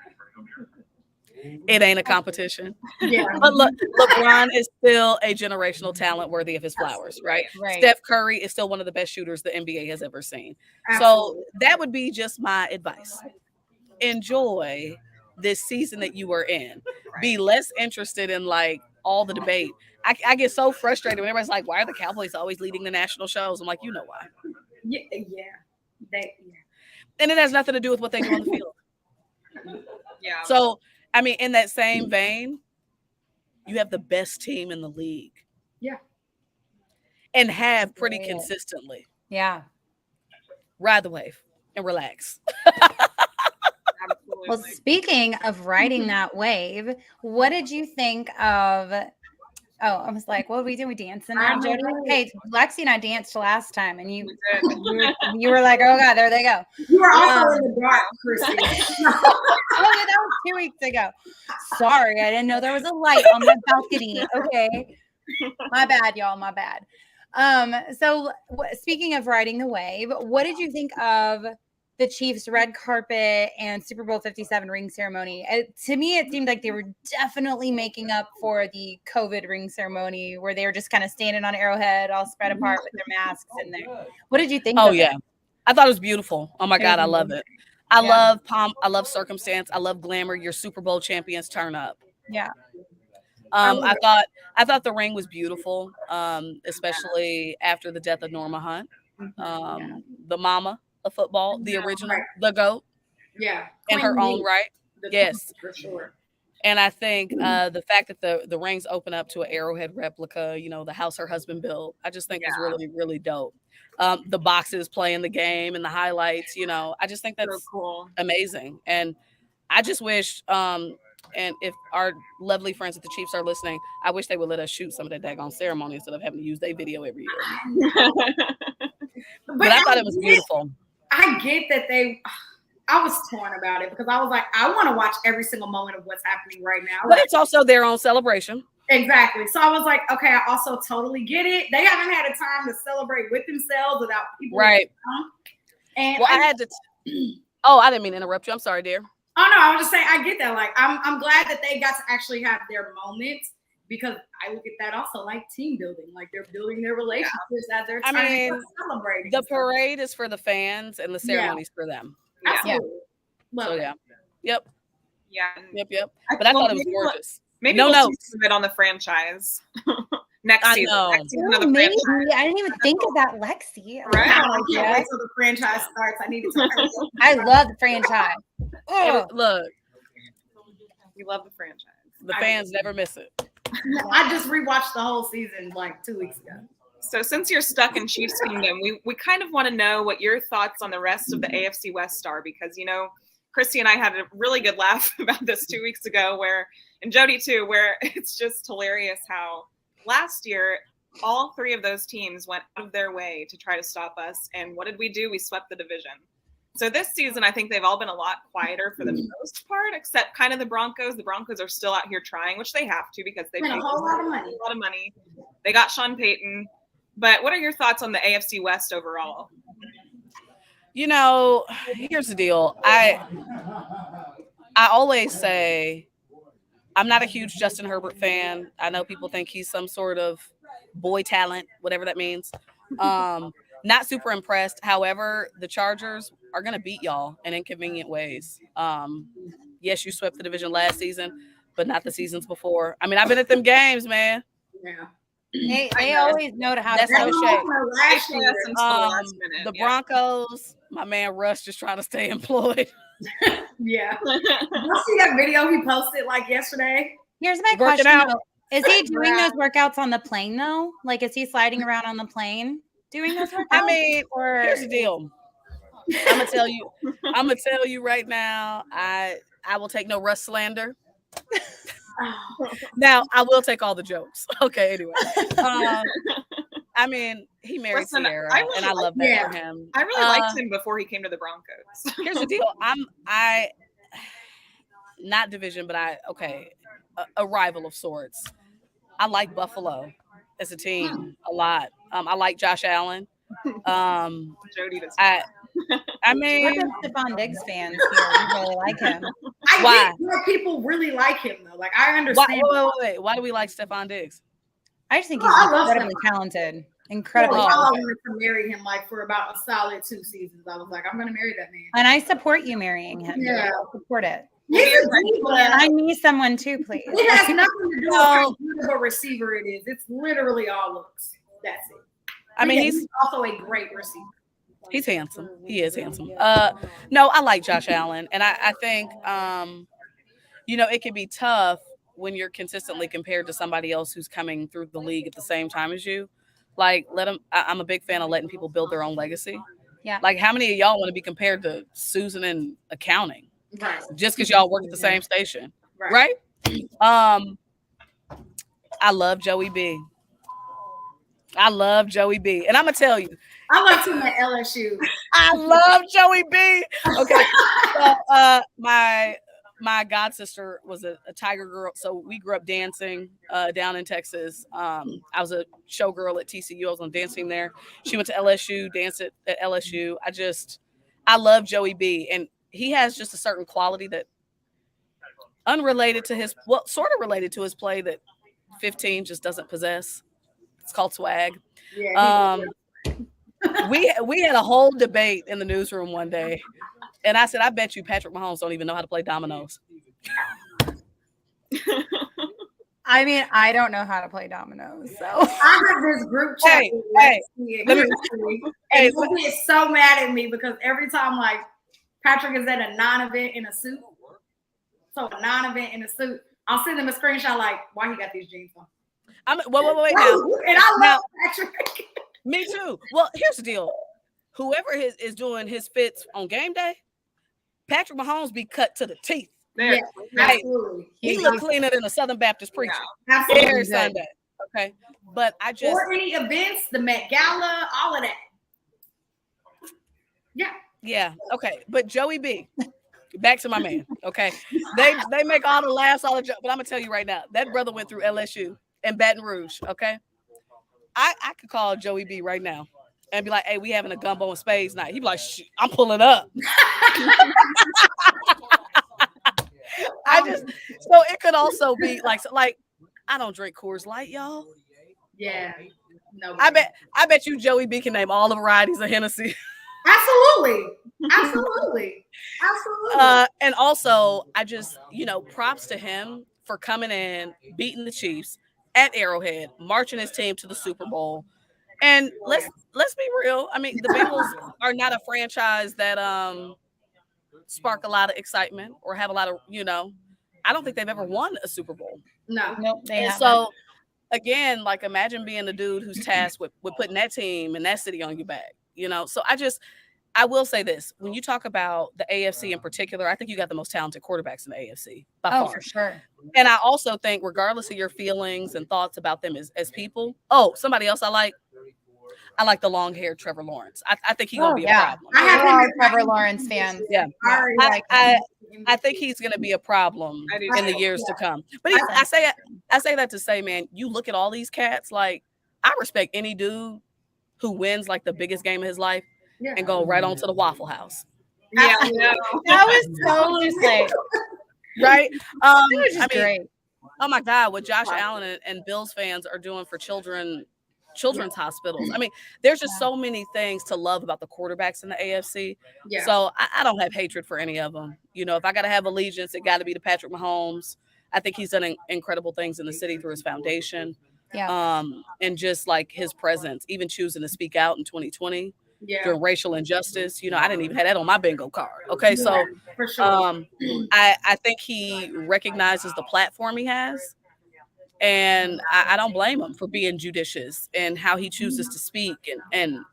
It ain't a competition. Yeah. But look, LeBron is still a generational talent worthy of his flowers, right? Steph Curry is still one of the best shooters the NBA has ever seen. Absolutely. So that would be just my advice. Enjoy this season that you are in. Be less interested in like all the debate. I get so frustrated when everybody's like, why are the Cowboys always leading the national shows? I'm like, you know why. And it has nothing to do with what they do on the field. Yeah. So, I mean, in that same vein, you have the best team in the league. Yeah. And have pretty consistently. Yeah. Ride the wave and relax. Well, speaking of riding that wave, what did you think of? Oh, I was like, what are we doing? We dancing now, Jodi? Hey, Lexi and I danced last time, and you were like, oh God, there they go. You were also in the dark, Chrissy. Oh, yeah, that was 2 weeks ago. Sorry, I didn't know there was a light on my balcony. Okay, my bad, y'all. My bad. So speaking of riding the wave, what did you think of the Chiefs' red carpet and Super Bowl 57 ring ceremony? To me, it seemed like they were definitely making up for the COVID ring ceremony where they were just kind of standing on Arrowhead, all spread apart with their masks in there. What did you think? Oh, yeah. I thought it was beautiful. Oh, my God, I love it. I love pomp. I love circumstance. I love glamour. Your Super Bowl champions turn up. Yeah. I thought the ring was beautiful, especially after the death of Norma Hunt, the mama of football, the original, the GOAT. Yeah. In her own right. Yes. For sure. And I think the fact that the rings open up to an Arrowhead replica, you know, the house her husband built, I just think is really, really dope. The boxes playing the game and the highlights, you know, I just think that's so cool. Amazing. And I just wish, and if our lovely friends at the Chiefs are listening, I wish they would let us shoot some of that daggone ceremony instead of having to use their video every year. But I thought it was beautiful. I get that I was torn about it because I was like, I want to watch every single moment of what's happening right now. But it's also their own celebration. Exactly. So I was like, okay, I also totally get it. They haven't had a time to celebrate with themselves without people. Right. And well, I had to. I didn't mean to interrupt you. I'm sorry, dear. Oh no, I was just saying I get that. Like I'm glad that they got to actually have their moments because I look at that also like team building. Like they're building their relationships as they're celebrating. The parade is for the fans and the ceremony's for them. Absolutely. So yeah. Yep. Yeah. Yep. But I thought it was gorgeous. Maybe we'll do some of it on the franchise. Next season. Next season of the maybe. franchise. I didn't even think of that, Lexi. Right. I can't wait till the franchise starts. I need to. I love the franchise. Look, we love the franchise. The fans never miss it. I just rewatched the whole season like 2 weeks ago. So since you're stuck in Chiefs Kingdom, we kind of want to know what your thoughts on the rest of the AFC West are, because Chrissy and I had a really good laugh about this 2 weeks ago, and Jodi too, where it's just hilarious how last year all three of those teams went out of their way to try to stop us, and what did we do? We swept the division. So this season, I think they've all been a lot quieter for the most part, except kind of the Broncos. The Broncos are still out here trying, which they have to because they paid a whole lot of money. They got Sean Payton. But what are your thoughts on the AFC West overall? Here's the deal. I always say I'm not a huge Justin Herbert fan. I know people think he's some sort of boy talent, whatever that means. Not super impressed. However, the Chargers are going to beat y'all in inconvenient ways. Yes, you swept the division last season, but not the seasons before. I mean, I've been at them games, man. Yeah. They always know how to no shade. The Yeah. Broncos, my man Russ just trying to stay employed. Yeah. You see that video he posted like yesterday? Here's my question. Is he doing those workouts on the plane though? Like, is he sliding around on the plane doing those workouts? I mean, here's the deal. I'm gonna tell you right now. I will take no Russ slander. Now I will take all the jokes. Okay, anyway. I mean, he married Sierra, and I love that for him. I really liked him before he came to the Broncos. Here's the deal. I not division, but a rival of sorts. I like Buffalo as a team a lot. I like Josh Allen. Jodi does. I mean, we're Stephon Diggs fans here. We really like him. I get why people really like him though. Like I understand. Wait. Why do we like Stephon Diggs? I just think he's incredibly talented. Incredibly talented. I wanted to marry him like for about a solid 2 seasons. I was like, I'm gonna marry that man. And I support you marrying him. Yeah, I support it. I need someone too, please. It has nothing to do with how good of a receiver it is. It's literally all looks. That's it. I mean, he's also a great receiver. He's handsome. He is handsome. No, I like Josh Allen, and I think it can be tough when you're consistently compared to somebody else who's coming through the league at the same time as you. Like, I'm a big fan of letting people build their own legacy. Yeah. Like, how many of y'all want to be compared to Susan in accounting? Right. Just because y'all work at the same station, right? I love Joey B. And I'm gonna tell you, I loved him at LSU. I love Joey B. Okay, so, my god sister was a Tiger girl, so we grew up dancing down in Texas. I was a showgirl at TCU. I was on dance team there. She went to LSU, danced at LSU. I love Joey B. And he has just a certain quality that unrelated to sort of related to his play that 15 just doesn't possess. It's called swag. Yeah, we had a whole debate in the newsroom one day, and I said, I bet you Patrick Mahomes don't even know how to play dominoes. I mean, I don't know how to play dominoes, so I have this group chat. And people get so mad at me because every time like Patrick is at a non-event in a suit, I'll send them a screenshot like, why he got these jeans on? Wait now. And I love Patrick. Me too. Well, here's the deal. Whoever is doing his fits on game day, Patrick Mahomes be cut to the teeth. Yeah, absolutely. He look cleaner than a Southern Baptist preacher. Absolutely. Every Sunday. Okay. But I just or any events, the Met Gala, all of that. Yeah. Yeah. Okay. But Joey B. Back to my man. Okay. They make all the laughs, all the jokes. But I'm gonna tell you right now, that brother went through LSU and Baton Rouge. Okay. I could call Joey B right now and be like, hey, we having a gumbo and spades night. He'd be like, I'm pulling up. So it could also be like I don't drink Coors Light, y'all. Yeah. No. I bet you Joey B can name all the varieties of Hennessy. Absolutely. And also, I just, props to him for coming in, beating the Chiefs at Arrowhead, marching his team to the Super Bowl. And let's be real. I mean, the Bengals are not a franchise that spark a lot of excitement or have a lot of, I don't think they've ever won a Super Bowl. Nope, they haven't. So again, like imagine being the dude who's tasked with putting that team and that city on your back, So I will say this. When you talk about the AFC in particular, I think you got the most talented quarterbacks in the AFC by far. For sure. And I also think regardless of your feelings and thoughts about them as people, somebody else I like the long-haired Trevor Lawrence. I think he's going to be a problem. I have all Trevor Lawrence fans. Yeah. I think he's going to be a problem in the years to come. But I say that to say, man, you look at all these cats, like I respect any dude who wins like the biggest game of his life and go right on to the Waffle House. Yeah. That was so just like right. It was great. Oh my God, what Josh Allen and Bills fans are doing for children's hospitals. I mean, there's just so many things to love about the quarterbacks in the AFC. Yeah. So I don't have hatred for any of them. If I got to have allegiance, it got to be to Patrick Mahomes. I think he's done incredible things in the city through his foundation. Yeah. And just like his presence, even choosing to speak out in 2020 during racial injustice. I didn't even have that on my bingo card. Okay. So for sure. I think he recognizes the platform he has. And I don't blame him for being judicious and how he chooses to speak and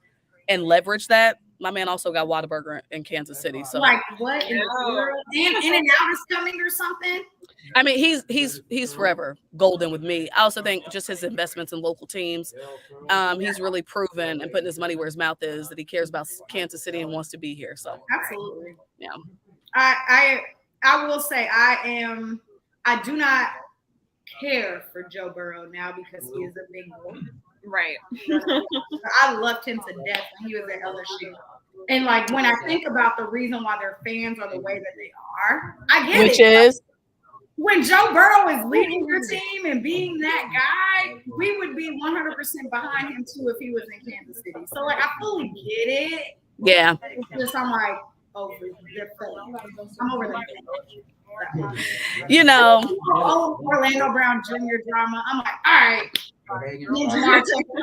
leverage that. My man also got Whataburger in Kansas City. So like what in the world? In-N-Out is coming or something? I mean, he's forever golden with me. I also think just his investments in local teams. He's really proven and putting his money where his mouth is that he cares about Kansas City and wants to be here. So absolutely. Yeah. I will say I do not care for Joe Burrow now because he is a Bengal. Right. I loved him to death when he was at LSU. And like when I think about the reason why their fans are the way that they are, I get it. Which is when Joe Burrow is leading your team and being that guy, we would be 100% behind him too if he was in Kansas City. So like I fully get it. Yeah. It's just I'm like over I'm over that. Orlando Brown Jr. drama. I'm like, all right. I'm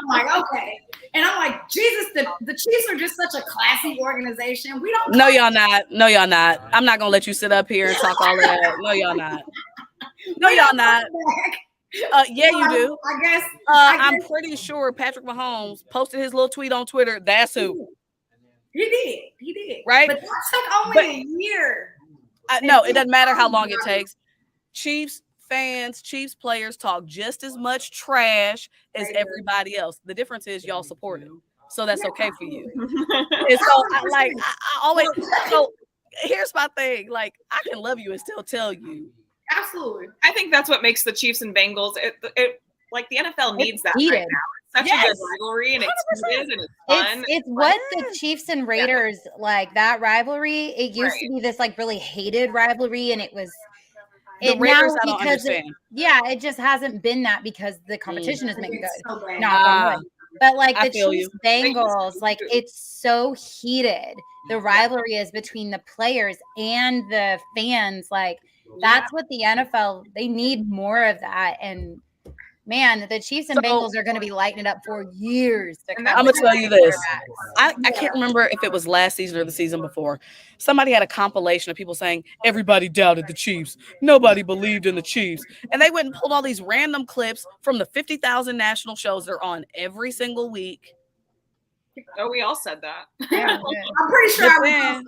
like, okay. And I'm like, Jesus, the Chiefs are just such a classy organization. We don't. No, y'all not. No, y'all not. I'm not gonna let you sit up here and talk all of that. No, y'all not. No, y'all not. Yeah, you do. I guess. I'm pretty sure Patrick Mahomes posted his little tweet on Twitter. That's who. He did. Right. But that took only a year. No, it doesn't matter how long it takes. Chiefs fans, Chiefs players talk just as much trash as everybody else. The difference is y'all support him, so that's okay for you. And so, I always. So here's my thing: like, I can love you and still tell you. Absolutely. I think that's what makes the Chiefs and Bengals. It like the NFL needs that right now. Such a good rivalry, and it's fun. It's what the Chiefs and Raiders like that rivalry. It used to be this like really hated rivalry, and it was. The Raiders, I don't understand. It just hasn't been that because the competition has been good. So but like the Chiefs Bengals, like it's so heated. The rivalry is between the players and the fans. Like that's what the NFL they need more of that. And man, the Chiefs and Bengals are going to be lighting it up for years to come. I'm going to tell you this. I can't remember if it was last season or the season before. Somebody had a compilation of people saying, everybody doubted the Chiefs. Nobody believed in the Chiefs. And they went and pulled all these random clips from the 50,000 national shows they're on every single week. Oh, we all said that. Yeah, I'm pretty sure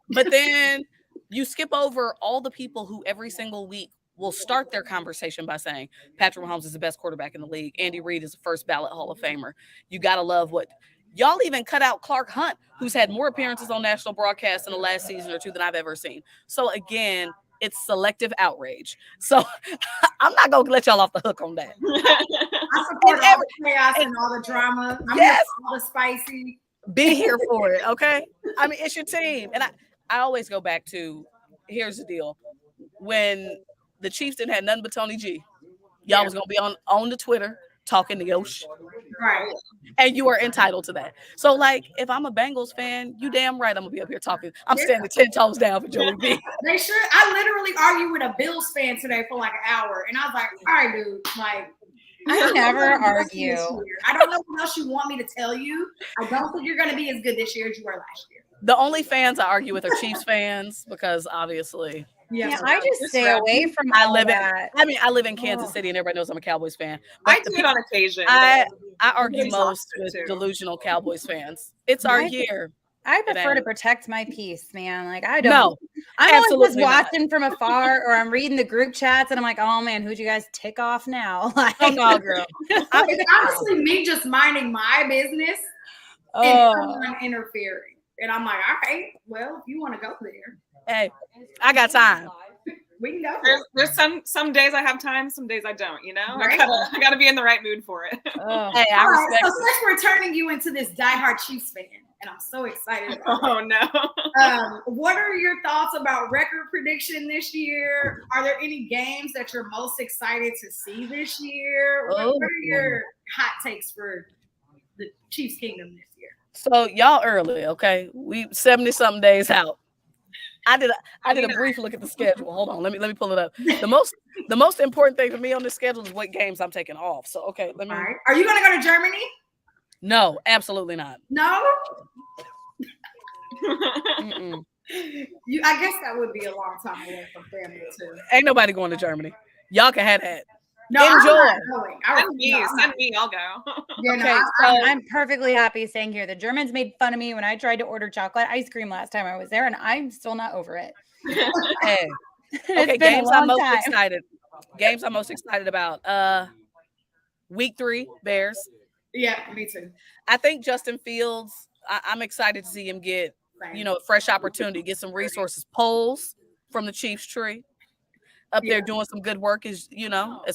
But then you skip over all the people who every single week will start their conversation by saying Patrick Mahomes is the best quarterback in the league. Andy Reid is the first ballot Hall of Famer. You got to love what y'all even cut out Clark Hunt, who's had more appearances on national broadcasts in the last season or two than I've ever seen. So again, it's selective outrage. So I'm not going to let y'all off the hook on that. I support all the chaos and all the drama. I'm all the spicy. Be here for it. Okay. I mean, it's your team. And I always go back to, here's the deal. when the Chiefs didn't have nothing but Tony G. Y'all was gonna be on the Twitter talking to your shit. Right. And you are entitled to that. So, like, if I'm a Bengals fan, you damn right I'm gonna be up here talking. I'm standing 10 toes down for Jodi B. They should. I literally argued with a Bills fan today for like an hour, and I was like, "All right, dude, like." I never argue. I don't know what else you want me to tell you. I don't think you're going to be as good this year as you were last year. The only fans I argue with are Chiefs fans because obviously. Yeah, I just stay away from all that. I live in Kansas City and everybody knows I'm a Cowboys fan. I do it on occasion. I argue most with delusional Cowboys fans. It's our year. I prefer to protect my peace, man. Like I don't. No, I'm always just watching from afar, or I'm reading the group chats, and I'm like, "Oh man, who'd you guys tick off now?" Like, oh no, girl. It's honestly me just minding my business and someone interfering, and I'm like, "All right, well, if you want to go there, hey, I got time. We can go." There's some days I have time, some days I don't. You know, right? I gotta be in the right mood for it. Hey, I respect. So since we're turning you into this diehard Chiefs fan. And I'm so excited about it. Oh, no. What are your thoughts about record prediction this year? Are there any games that you're most excited to see this year? What are your hot takes for the Chiefs Kingdom this year? So y'all early, okay? We 70-something days out. I did a brief look at the schedule. Hold on, let me pull it up. The most important thing for me on this schedule is what games I'm taking off. So okay, let me. All right. Are you gonna go to Germany? No, absolutely not. No. I guess that would be a long time away from family too. Ain't nobody going to Germany. Y'all can have that. No, enjoy. Send me. I'll go. Yeah, okay, I'm perfectly happy staying here. The Germans made fun of me when I tried to order chocolate ice cream last time I was there, and I'm still not over it. Hey. Okay, games I'm most excited. Games I'm most excited about. Week 3, Bears. Yeah, me too. I think Justin Fields, I'm excited to see him get, a fresh opportunity, get some resources. Polls from the Chiefs tree up there doing some good work as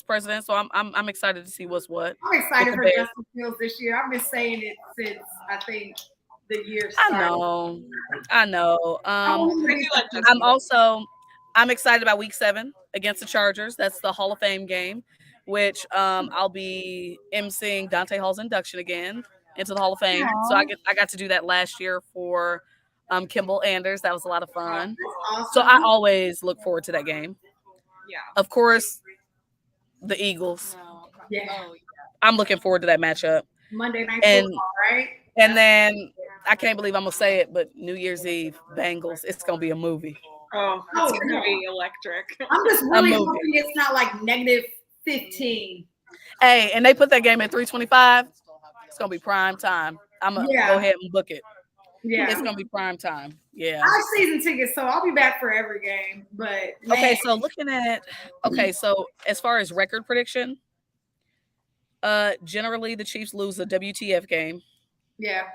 president. So I'm excited to see what's what. I'm excited for Justin Fields this year. I've been saying it since I think the year started. I know. I'm excited about week 7 against the Chargers. That's the Hall of Fame game, which I'll be emceeing Dante Hall's induction again into the Hall of Fame. Aww. So I got to do that last year for Kimball Anders. That was a lot of fun. Awesome. So I always look forward to that game. Yeah. Of course, the Eagles. Yeah. I'm looking forward to that matchup. Monday Night Football, right? And then I can't believe I'm gonna say it, but New Year's Eve, Bengals. It's gonna be a movie. Oh, it's gonna be electric. I'm just really hoping it's not like -15. Hey, and they put that game at 3:25. It's gonna be prime time. I'm gonna go ahead and book it. Yeah, it's gonna be prime time. Yeah, I have season tickets, so I'll be back for every game. But okay, so as far as record prediction, generally the Chiefs lose the WTF game. Yeah.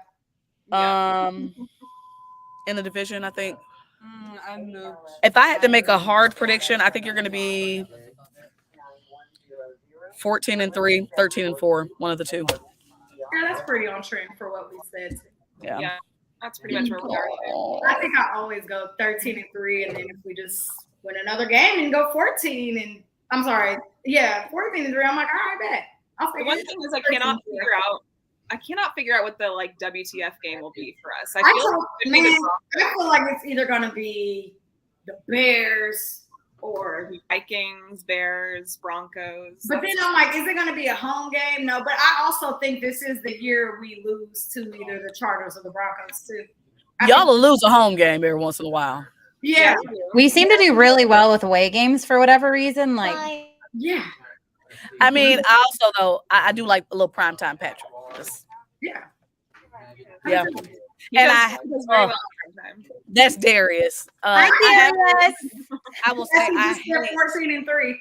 In the division, I think. If I had to make a hard prediction, I think you're going to be 14-3, 13-4, one of the two. Yeah, that's pretty on trend for what we said. Yeah, that's pretty much where we are. I think I always go 13-3, and then if we just win another game and go 14, and I'm sorry, 14-3, I'm like, all right, bet. The one thing is I cannot figure out what the WTF game will be for us. I feel like it's either going to be the Bears or Vikings, Bears, Broncos. But then I'm like, is it going to be a home game? No, but I also think this is the year we lose to either the Chargers or the Broncos too. Y'all will lose a home game every once in a while. Yeah. We seem to do really well with away games for whatever reason. Yeah. I mean, I do like a little primetime Patrick. Yeah. And that's Darius. I will say I hate 14-3.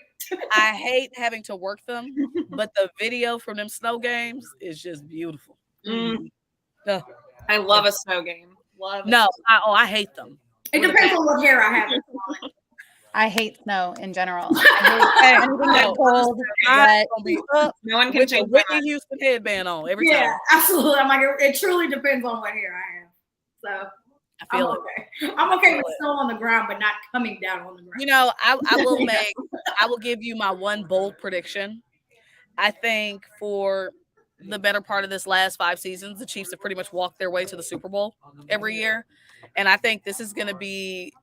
I hate having to work them, but the video from them snow games is just beautiful. I love a snow game. I hate them. It depends on what hair I have. I hate snow in general. I hate anything that's cold. No one can change Whitney Houston headband on every time. Yeah, absolutely. I'm like, it truly depends on what hair I have. So I feel it. Okay. I'm okay with snow on the ground, but not coming down on the ground. You know, I will give you my one bold prediction. I think for the better part of this last 5 seasons, the Chiefs have pretty much walked their way to the Super Bowl every year. And I think this is going to be,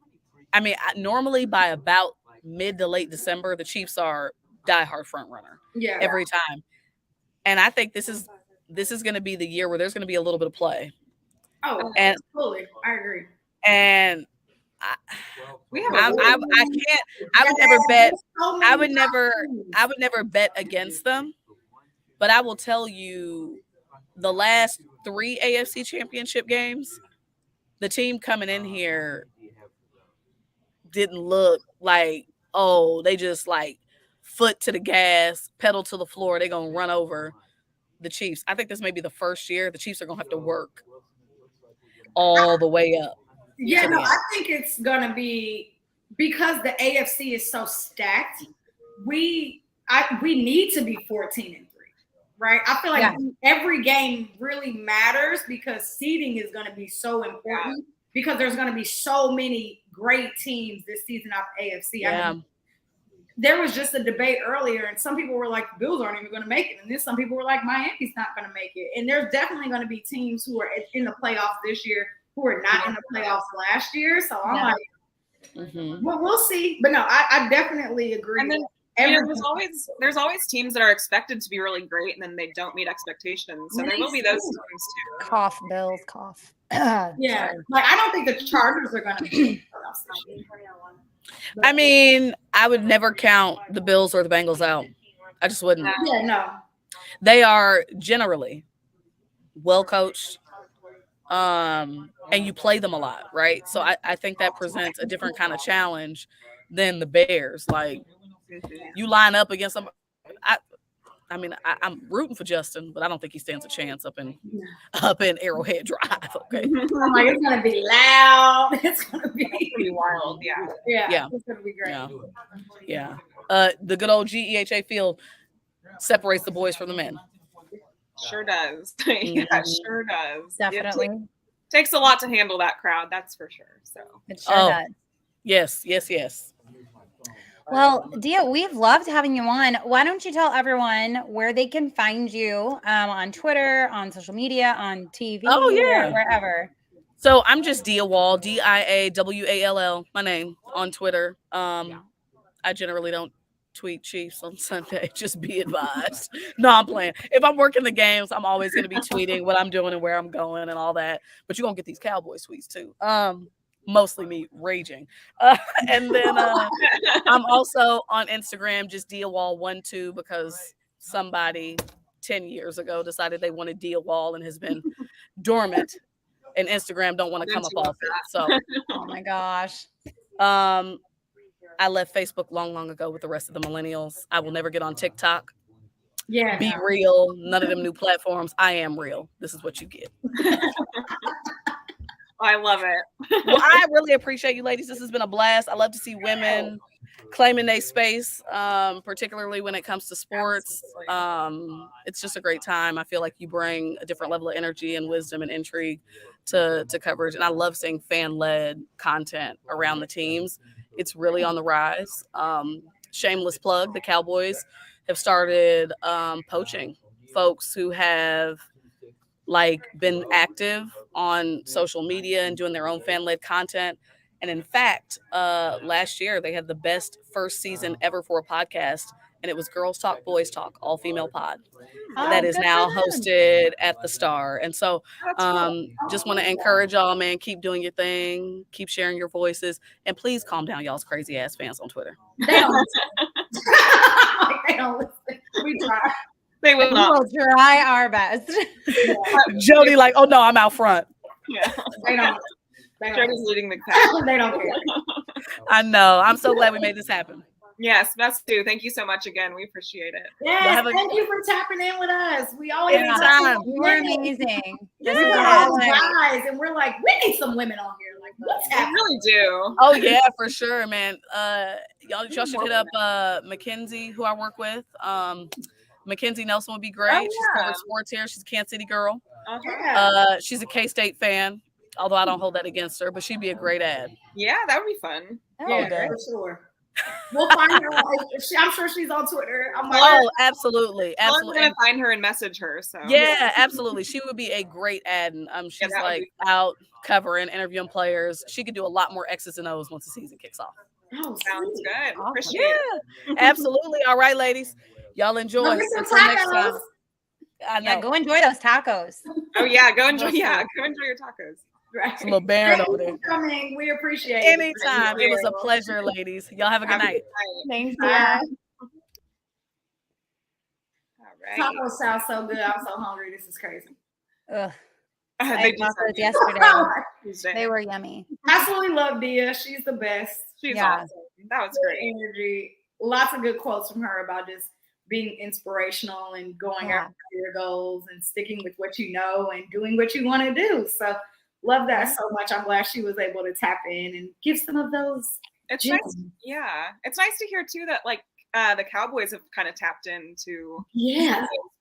I mean, normally by about mid to late December, the Chiefs are diehard front runner every time. And I think this is going to be the year where there's going to be a little bit of play. Oh, and absolutely. I agree. And I would never bet against them, but I will tell you the last 3 AFC championship games, the team coming in here didn't look like, oh, they just like foot to the gas, pedal to the floor, they're going to run over the Chiefs. I think this may be the first year the Chiefs are going to have to work all the way up. Yeah, no, I think it's going to be because the AFC is so stacked. We need to be 14-3, right? I feel like every game really matters because seeding is going to be so important because there's going to be so many great teams this season out the AFC. Yeah. I mean, there was just a debate earlier, and some people were like, the Bills aren't even going to make it. And then some people were like, Miami's not going to make it. And there's definitely going to be teams who are in the playoffs this year who were not in the playoffs last year. So I'm like, well, we'll see. But no, I definitely agree. And then there's always teams that are expected to be really great and then they don't meet expectations. So there will be those teams too. Cough, Bills, cough. Yeah. Like I don't think the Chargers are going to be in the playoffs this year. I mean, I would never count the Bills or the Bengals out. I just wouldn't. Yeah, no. They are generally well coached. And you play them a lot, right? So I think that presents a different kind of challenge than the Bears. Like you line up against them. I'm rooting for Justin, but I don't think he stands a chance up in Arrowhead Drive. Okay, I'm like it's gonna be loud. It's gonna be wild. Yeah. It's gonna be great. Yeah. The good old GEHA field separates the boys from the men. Sure does. Yeah, sure does. Definitely. Takes a lot to handle that crowd, that's for sure. So it sure does. Yes. Well, Dia, we've loved having you on. Why don't you tell everyone where they can find you on Twitter, on social media, on TV, wherever. So I'm just Dia Wall, DIAWALL, my name on Twitter. I generally don't tweet Chiefs on Sunday, just be advised. No, I'm playing. If I'm working the games, I'm always going to be tweeting what I'm doing and where I'm going and all that. But you're going to get these Cowboy tweets too. Mostly me raging. And then I'm also on Instagram, just DiaWall12 because somebody 10 years ago decided they wanted Dia Wall and has been dormant. And Instagram don't want to come up off it. So, oh my gosh. I left Facebook long ago with the rest of the millennials. I will never get on TikTok. Yeah. Be real. None of them new platforms. I am real. This is what you get. I love it. Well, I really appreciate you ladies. This has been a blast. I love to see women claiming their space, particularly when it comes to sports. It's just a great time. I feel like you bring a different level of energy and wisdom and intrigue to coverage. And I love seeing fan-led content around the teams. It's really on the rise. Shameless plug, the Cowboys have started poaching folks who have been active on social media and doing their own fan-led content. And in fact, last year they had the best first season ever for a podcast, and it was Girls Talk, Boys Talk, all-female pod that is now hosted at the Star. And so just want to encourage y'all, man, keep doing your thing, keep sharing your voices, and please calm down y'all's crazy-ass fans on Twitter. They don't listen. We try. They will not. We'll try our best. Jodi, oh no, I'm out front. Yeah. They don't. Jodi's leading the class. They don't care. I know. I'm so glad we made this happen. Yes, best do. Thank you so much again. We appreciate it. Yes, thank you for tapping in with us. We always anytime. You're amazing. Guys, and we're like, we need some women on here. Like, what's happening? We really do. Oh yeah, for sure, man. Y'all should hit up Mackenzie, who I work with. Mackenzie Nelson would be great. She's covered sports here. She's a Kansas City girl. Okay. She's a K-State fan. Although I don't hold that against her, but she'd be a great ad. Yeah, that would be fun. Yeah, for sure. We'll find her. I'm sure she's on Twitter. Absolutely. I'm gonna find her and message her. So yeah, absolutely. She would be a great ad. And she's like out covering, interviewing players. She could do a lot more X's and O's once the season kicks off. Oh, sounds good. Awesome. Appreciate it. Absolutely. All right, ladies. Y'all enjoy. Until next time. I know. Yeah, go enjoy those tacos. Oh yeah, go enjoy your tacos. Right. It's a little baron over there. Coming. We appreciate it. Anytime. It was a pleasure, ladies. Y'all have a good night. Thanks. Bye. All right. Tacos sound so good. I'm so hungry. This is crazy. Ugh. They I had tacos yesterday. They were yummy. Absolutely love Dia. She's the best. She's awesome. That was great. Energy. Lots of good quotes from her about just being inspirational and going after your goals and sticking with what you know and doing what you want to do. So love that so much. I'm glad she was able to tap in and give some of those. It's nice. Yeah. It's nice to hear too that like the Cowboys have kind of tapped into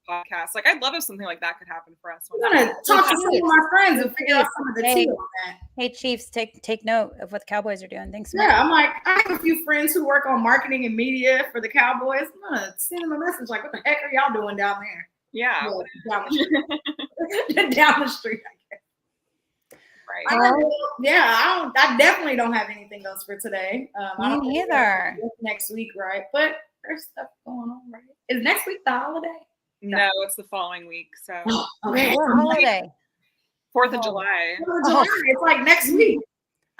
podcasts. Like I'd love if something like that could happen for us. I'm gonna talk to some of my friends and figure out some of the tea on that. Hey Chiefs, take note of what the Cowboys are doing. Thanks. Yeah, I'm like, I have a few friends who work on marketing and media for the Cowboys. I'm gonna send them a message like, what the heck are y'all doing down there? Yeah. Down the street. Down the street, I guess. Right. I definitely don't have anything else for today. Me neither. Next week, right? But there's stuff going on, right? Is next week the holiday? No, it's the following week. So okay. Holiday. 4th of July. 4th of July. It's like next week.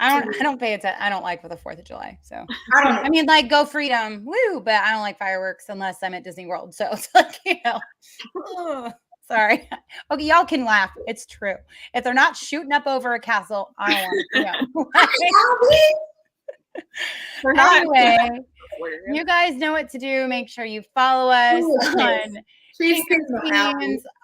I don't pay attention. I don't like for the 4th of July. So I mean, like, go freedom, woo! But I don't like fireworks unless I'm at Disney World. So it's like, sorry. Okay, y'all can laugh. It's true. If they're not shooting up over a castle, I don't want to know. Anyway, you guys know what to do. Make sure you follow us on Queens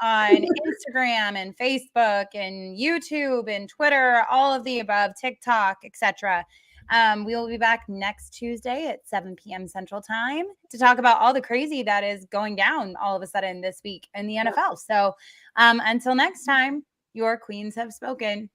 on Instagram and Facebook and YouTube and Twitter, all of the above, TikTok, etc. We will be back next Tuesday at 7 p.m. Central Time to talk about all the crazy that is going down all of a sudden this week in the NFL. So until next time, your queens have spoken.